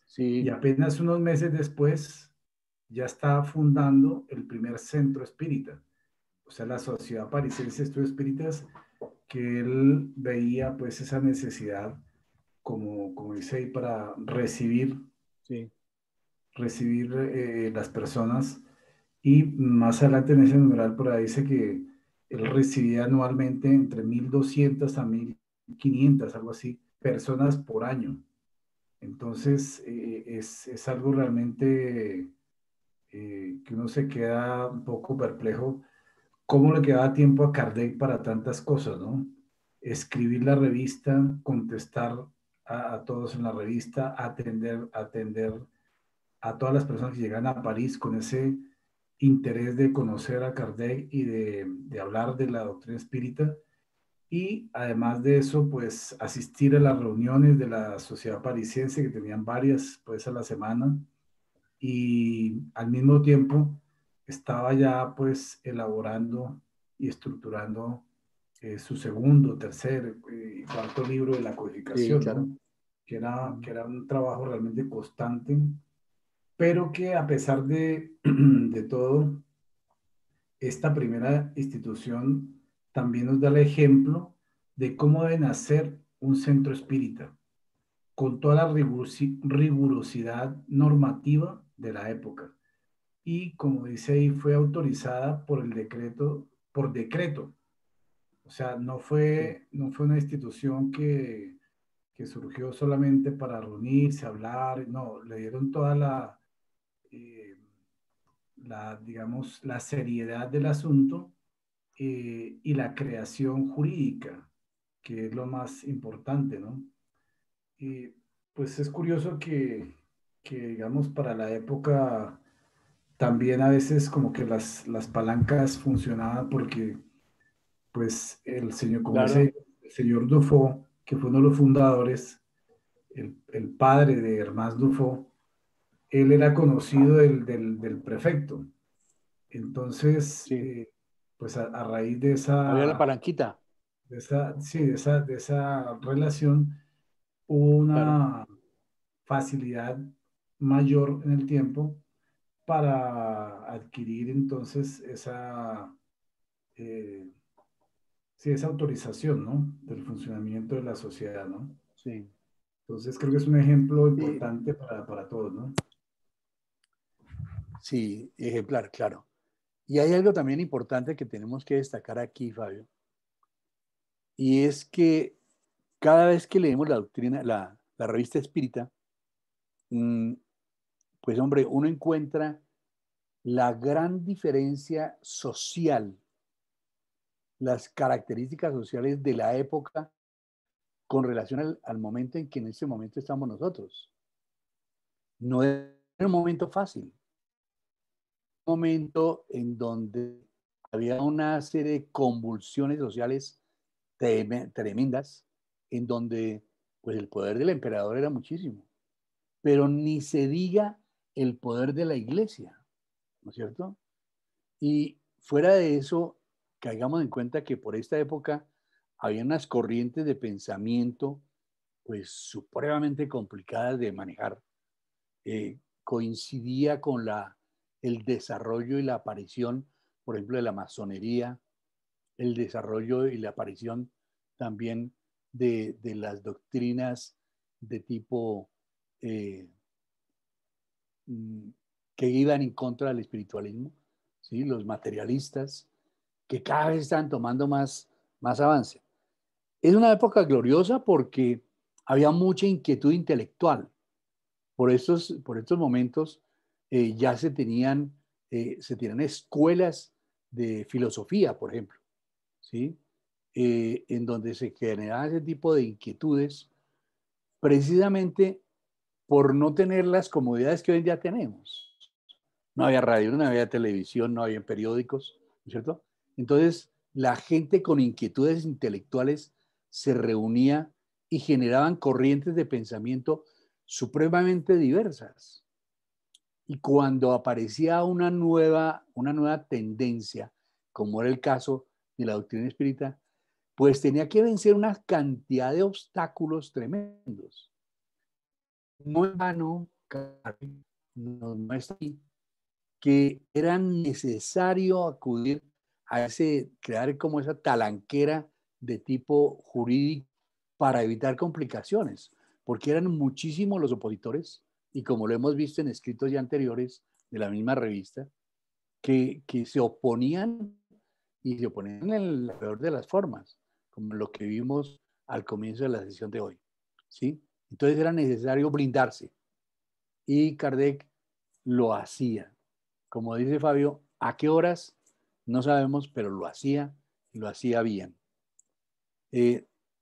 Speaker 3: Sí.
Speaker 7: Y apenas unos meses después ya estaba fundando el primer centro espírita, o sea, la Sociedad Parisiense de Estudios Espíritas, que él veía pues esa necesidad, como dice ahí, para recibir las personas. Y más adelante en ese numeral por ahí dice que él recibía anualmente entre 1.200 a 1.500, algo así, personas por año. Entonces es algo realmente que uno se queda un poco perplejo. ¿Cómo le quedaba tiempo a Kardec para tantas cosas, no? Escribir la revista, contestar a todos en la revista, atender a todas las personas que llegan a París con ese interés de conocer a Kardec y de hablar de la doctrina espírita. Y además de eso, pues asistir a las reuniones de la Sociedad Parisiense, que tenían varias pues a la semana, y al mismo tiempo estaba ya pues elaborando y estructurando su segundo, tercer y cuarto libro de la codificación,
Speaker 3: claro,
Speaker 7: ¿no? que era un trabajo realmente constante, pero que a pesar de todo, esta primera institución también nos da el ejemplo de cómo debe nacer un centro espírita, con toda la rigurosidad normativa de la época. y como dice ahí, fue autorizada por el decreto, por decreto. O sea, no fue una institución que surgió solamente para reunirse, hablar, no, le dieron toda eh, digamos, la seriedad del asunto y la creación jurídica, que es lo más importante, ¿no? Y pues es curioso digamos, para la época también a veces como que las palancas funcionaban porque, pues, el señor, como
Speaker 3: Claro,
Speaker 7: dice el señor Dufault, que fue uno de los fundadores, el padre de Hermás Dufault, él era conocido del prefecto. Entonces,
Speaker 3: sí.
Speaker 7: pues a raíz
Speaker 3: Había la palanquita,
Speaker 7: sí, de esa relación, hubo
Speaker 3: claro.
Speaker 7: una facilidad mayor en el tiempo para adquirir entonces eh, sí, esa autorización, ¿no? Del funcionamiento de la sociedad, ¿no?
Speaker 3: Sí.
Speaker 7: Entonces creo que es un ejemplo
Speaker 3: Sí,
Speaker 7: importante para todos, ¿no?
Speaker 3: sí, ejemplar, claro. Y hay algo también importante que tenemos que destacar aquí, Fabio, y es que cada vez que leemos la doctrina, la revista espírita, mm, pues hombre, uno encuentra la gran diferencia social, las características sociales de la época con relación al momento en que en ese momento estamos nosotros. No era un momento fácil, un momento en donde había una serie de convulsiones sociales tremendas, en donde pues el poder del emperador era muchísimo, pero ni se diga el poder de la iglesia, ¿no es cierto? Y fuera de eso, caigamos en cuenta que por esta época había unas corrientes de pensamiento pues supremamente complicadas de manejar. Coincidía con el desarrollo y la aparición, por ejemplo, de la masonería, el desarrollo y la aparición también de las doctrinas de tipo eh, mm, que iban en contra del espiritualismo, ¿sí? Los materialistas, que cada vez están tomando más avance. Es una época gloriosa porque había mucha inquietud intelectual. Por estos momentos ya se tenían escuelas de filosofía, por ejemplo, ¿sí? En donde se generaban ese tipo de inquietudes precisamente por no tener las comodidades que hoy en día tenemos. No había radio, no había televisión, no había periódicos, ¿no es cierto? Entonces, la gente con inquietudes intelectuales se reunía y generaban corrientes de pensamiento supremamente diversas. Y cuando aparecía una nueva tendencia, como era el caso de la doctrina espírita, pues tenía que vencer una cantidad de obstáculos tremendos. No en vano, nos muestra que era necesario acudir a crear como esa talanquera de tipo jurídico para evitar complicaciones, porque eran muchísimos los opositores, y como lo hemos visto en escritos ya anteriores de la misma revista, que se oponían y se oponían en la peor de las formas, como lo que vimos al comienzo de la sesión de hoy, ¿sí? Entonces era necesario blindarse y Kardec lo hacía. Como dice Fabio, ¿a qué horas? No sabemos, pero lo hacía y lo hacía bien.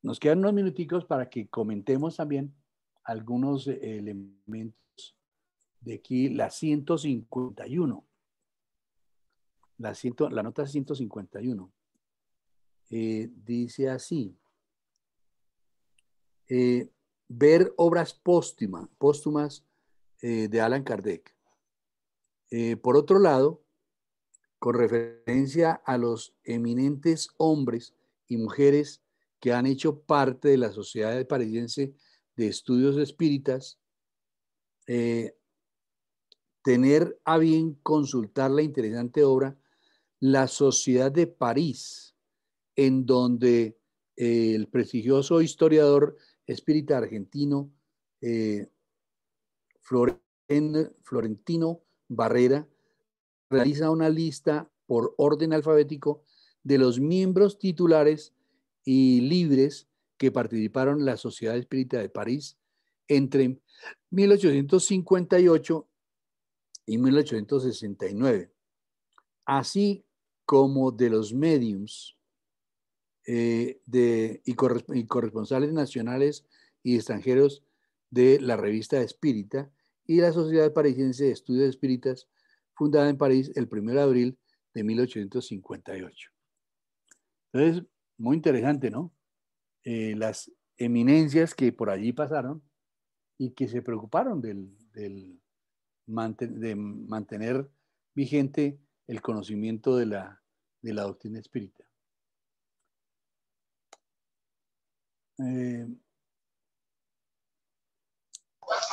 Speaker 3: Nos quedan unos minuticos para que comentemos también algunos elementos de aquí, la 151, la nota 151. Dice así, ver obras póstumas de Allan Kardec. Por otro lado, con referencia a los eminentes hombres y mujeres que han hecho parte de la Sociedad Parisiense de Estudios Espíritas, tener a bien consultar la interesante obra La Sociedad de París, en donde el prestigioso historiador espírita argentino Florentino Barrera realiza una lista por orden alfabético de los miembros titulares y libres que participaron en la Sociedad Espírita de París entre 1858 y 1869, así como de los médiums y corresponsales nacionales y extranjeros de la Revista Espírita y la Sociedad Parisiense de Estudios Espíritas, fundada en París el 1 de abril de 1858. Entonces, muy interesante, ¿no? Las eminencias que por allí pasaron y que se preocuparon de mantener vigente el conocimiento de la doctrina espírita.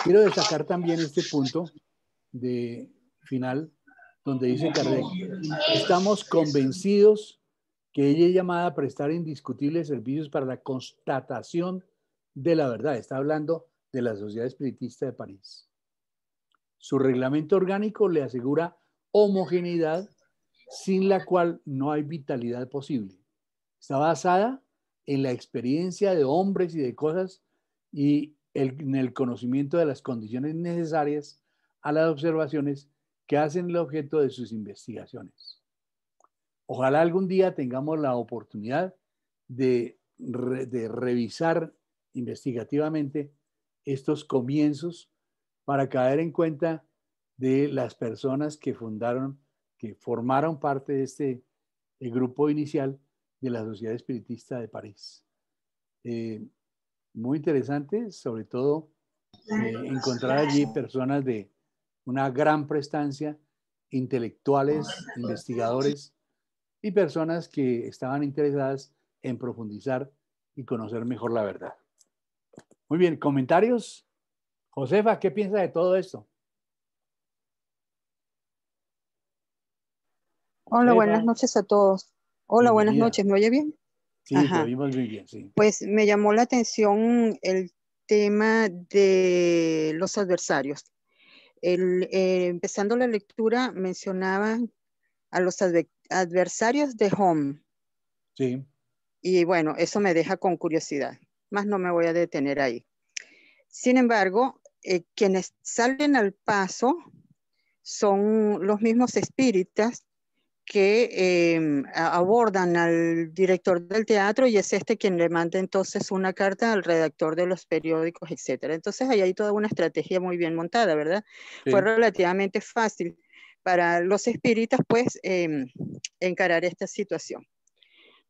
Speaker 3: Quiero destacar también este punto de final donde dice Kardec: estamos convencidos que ella es llamada a prestar indiscutibles servicios para la constatación de la verdad. Está hablando de la Sociedad Espiritista de París. Su reglamento orgánico le asegura homogeneidad sin la cual no hay vitalidad posible. Está basada en la experiencia de hombres y de cosas y en el conocimiento de las condiciones necesarias a las observaciones que hacen el objeto de sus investigaciones. Ojalá algún día tengamos la oportunidad de revisar investigativamente estos comienzos para caer en cuenta de las personas que formaron parte de este grupo inicial de la Sociedad Espiritista de París. Muy interesante, sobre todo encontrar allí personas de una gran prestancia, intelectuales, investigadores y personas que estaban interesadas en profundizar y conocer mejor la verdad. Muy bien, ¿comentarios? Josefa, ¿qué piensa de todo esto?
Speaker 8: Hola, buenas noches a todos. Hola, buenas noches. ¿Me oye bien?
Speaker 3: Sí, te oímos muy bien, sí.
Speaker 8: Pues me llamó la atención el tema de los adversarios. Empezando la lectura, mencionaban a los adversarios de Home.
Speaker 3: Sí.
Speaker 8: Y bueno, eso me deja con curiosidad. Más no me voy a detener ahí. Sin embargo, quienes salen al paso son los mismos espíritas que abordan al director del teatro y es quien le manda entonces una carta al redactor de los periódicos, etc. Entonces ahí hay toda una estrategia muy bien montada, ¿verdad? Sí. Fue relativamente fácil para los espíritas, pues, encarar esta situación.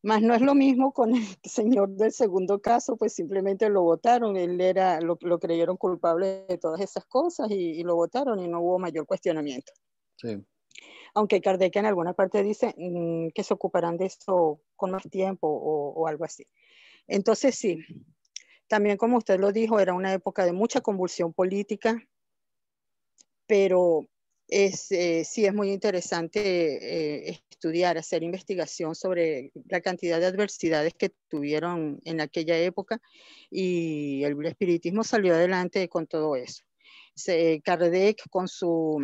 Speaker 8: Mas no es lo mismo con el señor del segundo caso, pues simplemente lo votaron, lo creyeron culpable de todas esas cosas y lo votaron y no hubo mayor cuestionamiento.
Speaker 3: Sí.
Speaker 8: Aunque Kardec en alguna parte dice que se ocuparán de eso con más tiempo o algo así. Entonces sí, también como usted lo dijo, era una época de mucha convulsión política, pero sí es muy interesante estudiar, hacer investigación sobre la cantidad de adversidades que tuvieron en aquella época y el espiritismo salió adelante con todo eso. Kardec con su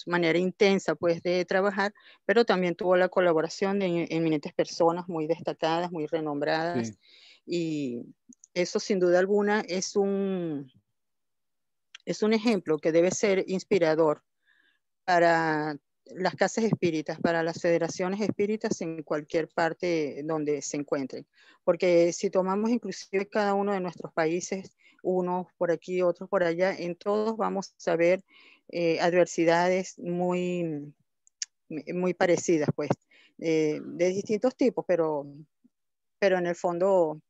Speaker 8: manera intensa pues de trabajar, pero también tuvo la colaboración de eminentes personas muy destacadas, muy renombradas, sí. Y eso sin duda alguna es un ejemplo que debe ser inspirador para las casas espíritas, para las federaciones espíritas en cualquier parte donde se encuentren, porque si tomamos inclusive cada uno de nuestros países, unos por aquí, otros por allá, en todos vamos a ver adversidades muy parecidas, pues, de distintos tipos, pero en el fondo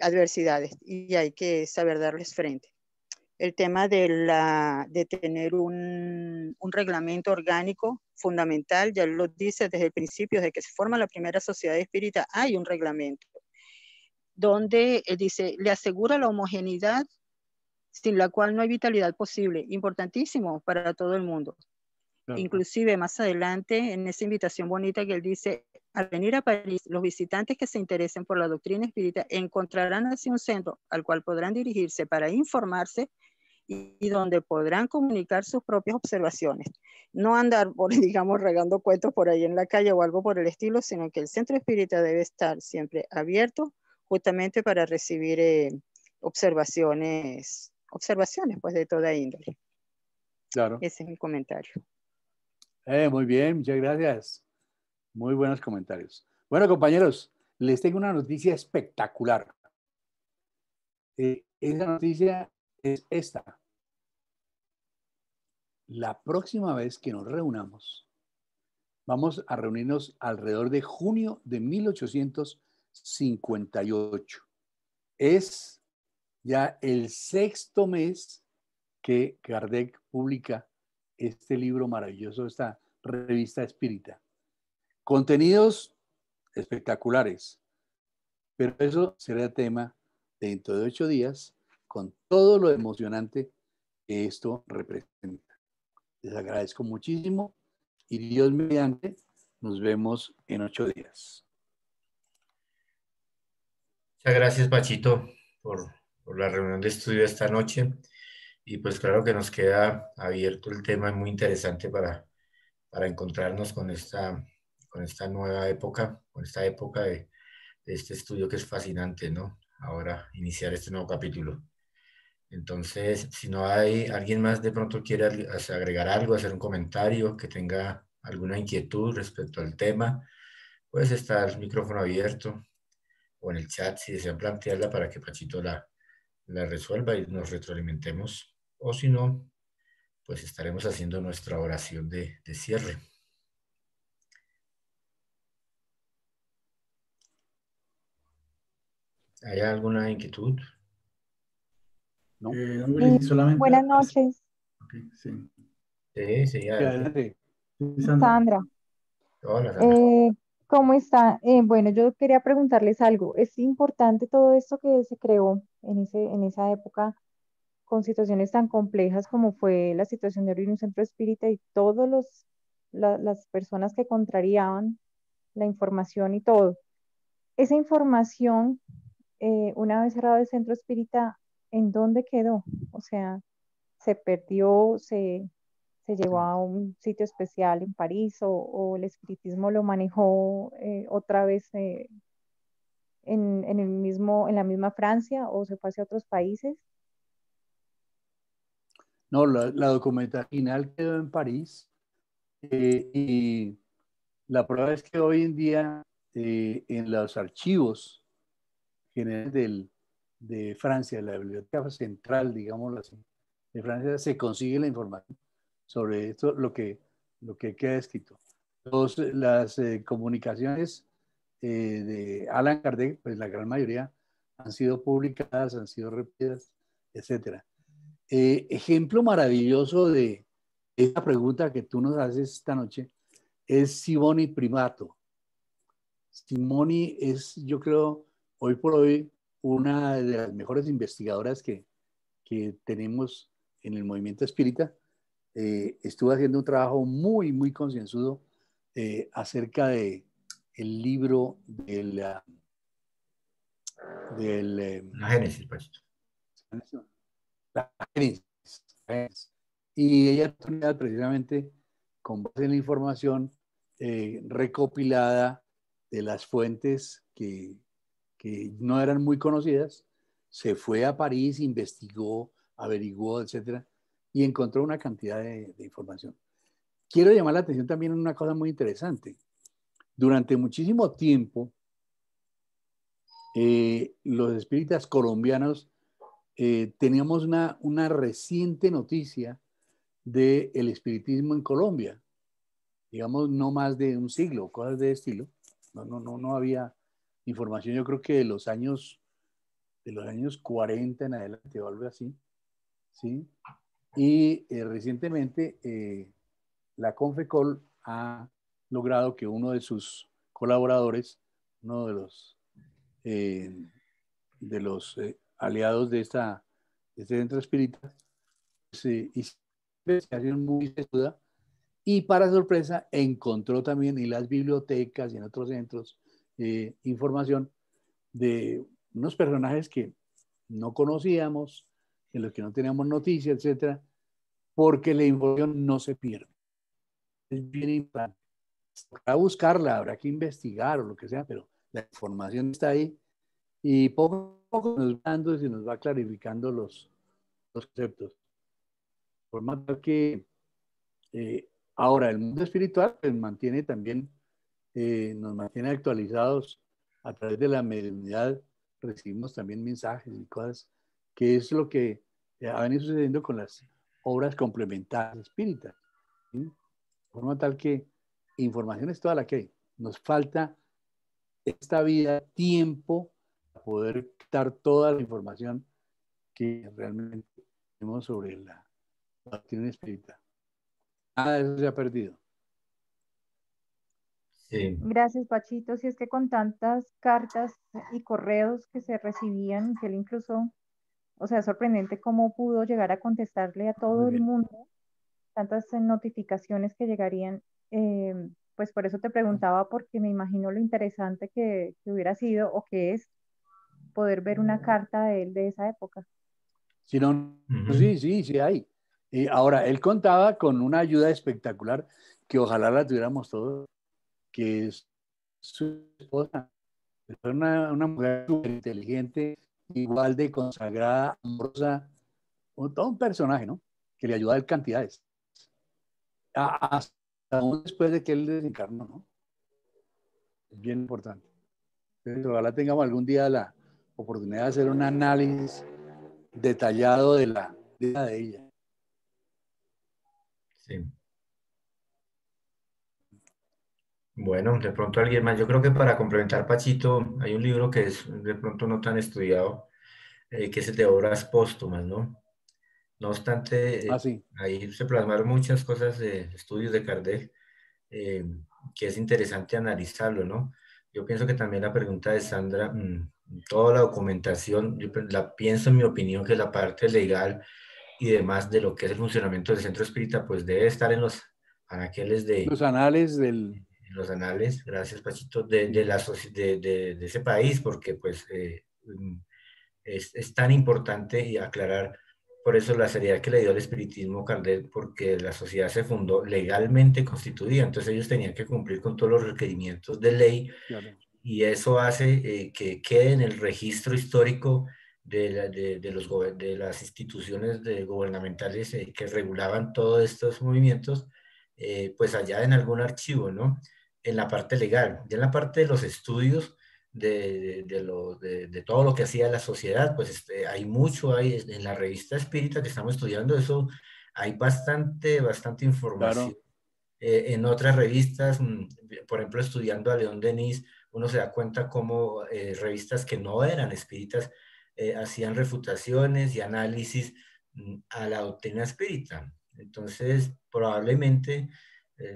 Speaker 8: adversidades, y hay que saber darles frente. El tema de tener un reglamento orgánico fundamental, ya lo dice desde el principio, desde que se forma la primera sociedad espírita, hay un reglamento donde dice, le asegura la homogeneidad sin la cual no hay vitalidad posible, importantísimo para todo el mundo. Claro. Inclusive más adelante, en esa invitación bonita que él dice, al venir a París, los visitantes que se interesen por la doctrina espírita encontrarán así un centro al cual podrán dirigirse para informarse y donde podrán comunicar sus propias observaciones. No andar, digamos, regando cuentos por ahí en la calle o algo por el estilo, sino que el centro espírita debe estar siempre abierto justamente para recibir observaciones pues de toda índole.
Speaker 3: Claro.
Speaker 8: Ese es mi comentario.
Speaker 3: Muy bien, muchas gracias. Muy buenos comentarios. Bueno, compañeros, les tengo una noticia espectacular. Esa noticia es esta. La próxima vez que nos reunamos, vamos a reunirnos alrededor de junio de 1858. Es ya el 6º mes que Kardec publica este libro maravilloso, esta revista espírita. Contenidos espectaculares, pero eso será tema dentro de 8 días con todo lo emocionante que esto representa. Les agradezco muchísimo y Dios mediante nos vemos en 8 días.
Speaker 1: Muchas gracias, Pachito, por la reunión de estudio esta noche. Y pues claro que nos queda abierto el tema muy interesante para encontrarnos con esta nueva época, con esta época de este estudio que es fascinante, ¿no? Ahora iniciar este nuevo capítulo. Entonces, si no hay alguien más de pronto quiere agregar algo, hacer un comentario, que tenga alguna inquietud respecto al tema, pues está el micrófono abierto o en el chat si desean plantearla para que Pachito la resuelva y nos retroalimentemos. O si no, pues estaremos haciendo nuestra oración de cierre. ¿Hay alguna inquietud?
Speaker 3: ¿No?
Speaker 7: Solamente...
Speaker 9: Buenas noches.
Speaker 7: Okay, sí.
Speaker 1: Sí, adelante.
Speaker 9: Sandra.
Speaker 1: Hola, Sandra.
Speaker 9: ¿Cómo está? Bueno, yo quería preguntarles algo. Es importante todo esto que se creó en esa época con situaciones tan complejas como fue la situación de abrir un centro espírita y todas las personas que contrariaban la información y todo. Esa información, una vez cerrado el centro espírita, ¿en dónde quedó? O sea, ¿se perdió, se llevó a un sitio especial en París o el espiritismo lo manejó otra vez en la misma Francia o se fue hacia otros países?
Speaker 3: No, la documentación final quedó en París y la prueba es que hoy en día en los archivos generales de Francia, la biblioteca central, digámoslo así, de Francia, se consigue la información sobre esto, lo que queda escrito. Las comunicaciones de Allan Kardec, pues la gran mayoría han sido publicadas, han sido repetidas, etc. Ejemplo maravilloso de esta pregunta que tú nos haces esta noche es Simoni Primato. Simoni es, yo creo, hoy por hoy, una de las mejores investigadoras que tenemos en el movimiento espírita. Estuvo haciendo un trabajo muy, muy concienzudo acerca de el libro la
Speaker 1: Génesis, Pachito.
Speaker 3: La Génesis. Y ella tenía precisamente, con base en la información recopilada de las fuentes que no eran muy conocidas, se fue a París, investigó, averiguó, etcétera, y encontró una cantidad de información. Quiero llamar la atención también en una cosa muy interesante. Durante muchísimo tiempo, los espíritas colombianos teníamos una reciente noticia del espiritismo en Colombia, digamos no más de un siglo, cosas de estilo. No había información, yo creo que de los años 40 en adelante o algo así, ¿sí? Y recientemente la Confecol ha logrado que uno de sus colaboradores, uno de los aliados de este centro espírita, hizo una investigación muy sesuda y para sorpresa encontró también en las bibliotecas y en otros centros información de unos personajes que no conocíamos, en los que no teníamos noticias, etcétera, porque la información no se pierde. Es bien importante. Habrá buscarla, habrá que investigar o lo que sea, pero la información está ahí y poco a poco se nos va clarificando los conceptos. Por más que ahora el mundo espiritual pues, mantiene también, nos mantiene actualizados a través de la mediunidad, recibimos también mensajes y cosas, que es lo que ha venido sucediendo con las obras complementarias espíritas. ¿Sí? De forma tal que información es toda la que hay. Nos falta esta vida, tiempo, para poder dar toda la información que realmente tenemos sobre la doctrina espírita. Nada de eso se ha perdido.
Speaker 1: Sí.
Speaker 9: Gracias, Pachito. Si es que con tantas cartas y correos que se recibían, que él incluso, o sea, es sorprendente cómo pudo llegar a contestarle a todo el mundo, tantas notificaciones que llegarían, pues por eso te preguntaba, porque me imagino lo interesante que hubiera sido o que es poder ver una carta de él de esa época.
Speaker 3: Si no, sí hay. Y ahora, él contaba con una ayuda espectacular que ojalá la tuviéramos todos, que es su esposa. Es una mujer súper inteligente, igual de consagrada, amorosa, todo un personaje, ¿no? Que le ayuda en cantidades. Hasta aún después de que él desencarnó, ¿no? Es bien importante. Entonces, ojalá tengamos algún día la oportunidad de hacer un análisis detallado de la vida de ella.
Speaker 1: Sí. Bueno, de pronto alguien más. Yo creo que para complementar, Pachito, hay un libro que es de pronto no tan estudiado, que es el de obras póstumas, ¿no? No obstante,
Speaker 3: Sí.
Speaker 1: ahí se plasmaron muchas cosas de estudios de Kardec, que es interesante analizarlo, ¿no? Yo pienso que también la pregunta de Sandra, toda la documentación, yo la pienso en mi opinión que la parte legal y demás de lo que es el funcionamiento del centro espírita, pues debe estar en los anaqueles
Speaker 3: los anales
Speaker 1: en los anales, gracias Pachito, de ese país, porque pues es tan importante y aclarar por eso la seriedad que le dio el espiritismo Kardec, porque la sociedad se fundó legalmente constituida, entonces ellos tenían que cumplir con todos los requerimientos de ley,
Speaker 3: claro.
Speaker 1: Y eso hace que quede en el registro histórico de las instituciones gubernamentales que regulaban todos estos movimientos, pues allá en algún archivo, ¿no? En la parte legal, ya en la parte de los estudios de todo lo que hacía la sociedad, pues hay mucho, hay en la revista Espírita que estamos estudiando eso, hay bastante información.
Speaker 3: Claro.
Speaker 1: En otras revistas, por ejemplo, estudiando a León Denis, uno se da cuenta cómo revistas que no eran espíritas hacían refutaciones y análisis a la doctrina espírita. Entonces, probablemente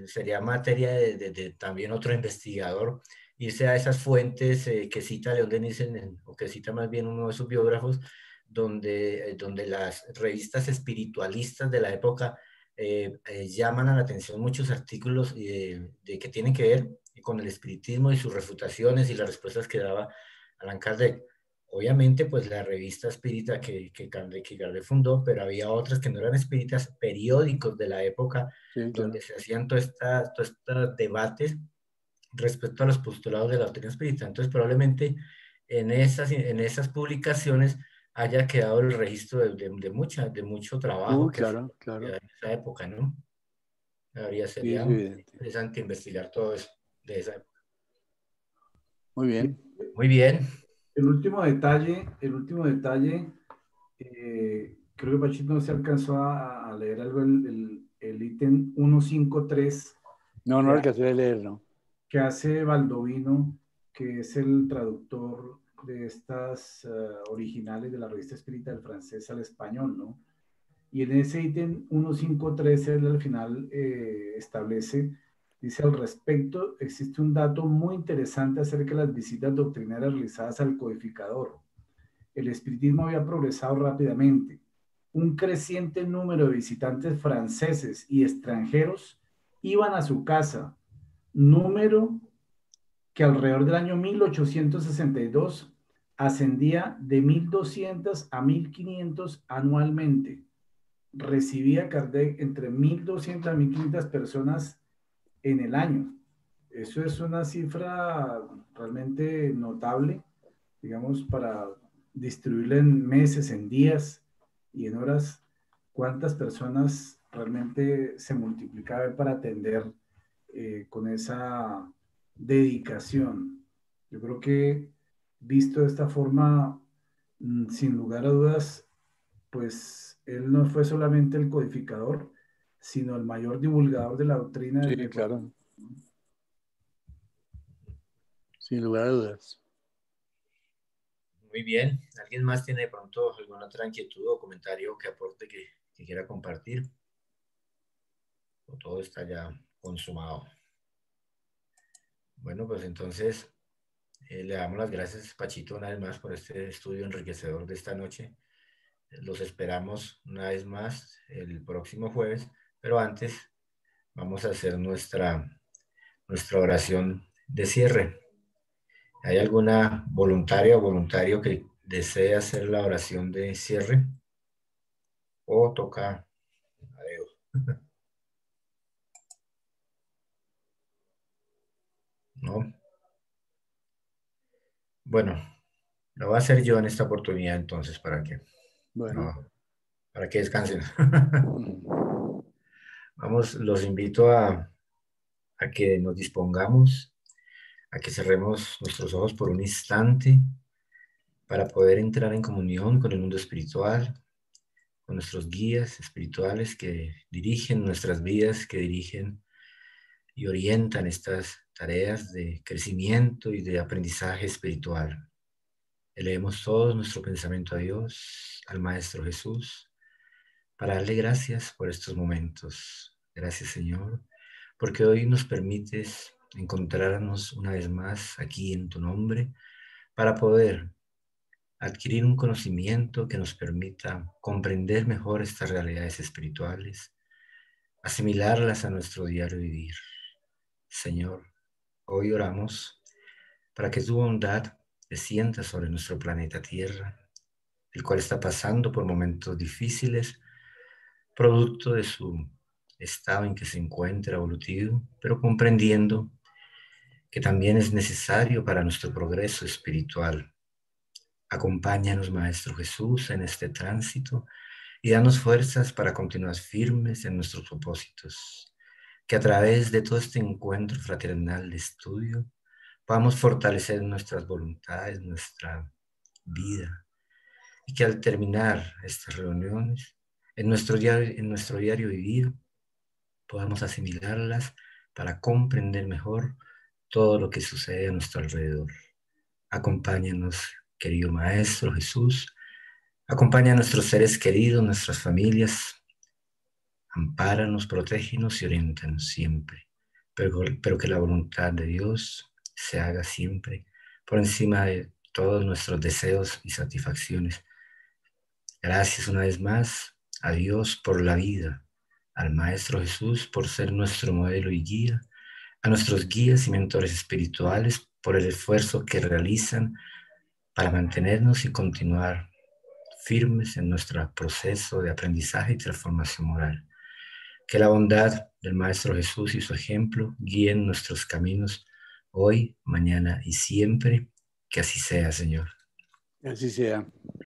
Speaker 1: sería materia de también otro investigador irse a esas fuentes que cita León Denis, o que cita más bien uno de sus biógrafos, donde las revistas espiritualistas de la época llaman a la atención muchos artículos de que tienen que ver con el espiritismo y sus refutaciones y las respuestas que daba Allan Kardec. Obviamente, pues la revista espírita que Kardec fundó, pero había otras que no eran espíritas, periódicos de la época,
Speaker 3: sí, claro,
Speaker 1: donde se hacían todos estos debates respecto a los postulados de la doctrina espírita. Entonces, probablemente en esas publicaciones haya quedado el registro de mucho trabajo que
Speaker 3: claro,
Speaker 1: fue
Speaker 3: claro.
Speaker 1: en esa época, ¿no? Sería
Speaker 3: Sí, es
Speaker 1: interesante investigar todo eso de esa época.
Speaker 3: Muy bien.
Speaker 1: Muy bien.
Speaker 7: El último detalle, creo que Pachito no se alcanzó a leer algo, el ítem 153.
Speaker 3: No alcancé a leer, ¿no?
Speaker 7: Que hace Baldovino, que es el traductor de estas originales de la revista espírita del francés al español, ¿no? Y en ese ítem 153 él al final establece, dice: al respecto, existe un dato muy interesante acerca de las visitas doctrinarias realizadas al codificador. El espiritismo había progresado rápidamente. Un creciente número de visitantes franceses y extranjeros iban a su casa, número que alrededor del año 1862 ascendía de 1.200 a 1.500 anualmente. Recibía Kardec entre 1.200 a 1.500 personas en el año. Eso es una cifra realmente notable, digamos, para distribuirla en meses, en días y en horas. ¿Cuántas personas realmente se multiplicaban para atender con esa dedicación? Yo creo que visto de esta forma, sin lugar a dudas, pues él no fue solamente el codificador, sino el mayor divulgador de la doctrina.
Speaker 3: Sí, claro. Sin lugar a dudas.
Speaker 1: Muy bien. ¿Alguien más tiene de pronto alguna otra inquietud o comentario que aporte que quiera compartir? ¿O todo está ya consumado? Bueno, pues entonces le damos las gracias, Pachito, una vez más por este estudio enriquecedor de esta noche. Los esperamos una vez más el próximo jueves, pero antes vamos a hacer nuestra oración de cierre. ¿Hay alguna voluntaria o voluntario que desee hacer la oración de cierre? ¿O toca a dedo? ¿No? Bueno, lo voy a hacer yo en esta oportunidad entonces para que, para que descansen. Vamos, los invito a que nos dispongamos, a que cerremos nuestros ojos por un instante para poder entrar en comunión con el mundo espiritual, con nuestros guías espirituales que dirigen nuestras vidas, que dirigen y orientan estas tareas de crecimiento y de aprendizaje espiritual. Elevemos todo nuestro pensamiento a Dios, al Maestro Jesús, para darle gracias por estos momentos. Gracias, Señor, porque hoy nos permites encontrarnos una vez más aquí en tu nombre para poder adquirir un conocimiento que nos permita comprender mejor estas realidades espirituales, asimilarlas a nuestro diario vivir. Señor, hoy oramos para que tu bondad descienda sobre nuestro planeta Tierra, el cual está pasando por momentos difíciles, producto de su estado en que se encuentra evolutivo, pero comprendiendo que también es necesario para nuestro progreso espiritual. Acompáñanos, Maestro Jesús, en este tránsito y danos fuerzas para continuar firmes en nuestros propósitos. Que a través de todo este encuentro fraternal de estudio podamos fortalecer nuestras voluntades, nuestra vida, y que al terminar estas reuniones, en nuestro diario vivir, podamos asimilarlas para comprender mejor todo lo que sucede a nuestro alrededor. Acompáñanos, querido Maestro Jesús, acompaña a nuestros seres queridos, nuestras familias, ampáranos, protégenos y oriéntanos siempre, pero que la voluntad de Dios se haga siempre por encima de todos nuestros deseos y satisfacciones. Gracias una vez más a Dios por la vida, al Maestro Jesús por ser nuestro modelo y guía, a nuestros guías y mentores espirituales por el esfuerzo que realizan para mantenernos y continuar firmes en nuestro proceso de aprendizaje y transformación moral. Que la bondad del Maestro Jesús y su ejemplo guíen nuestros caminos hoy, mañana y siempre. Que así sea, Señor.
Speaker 3: Que así sea.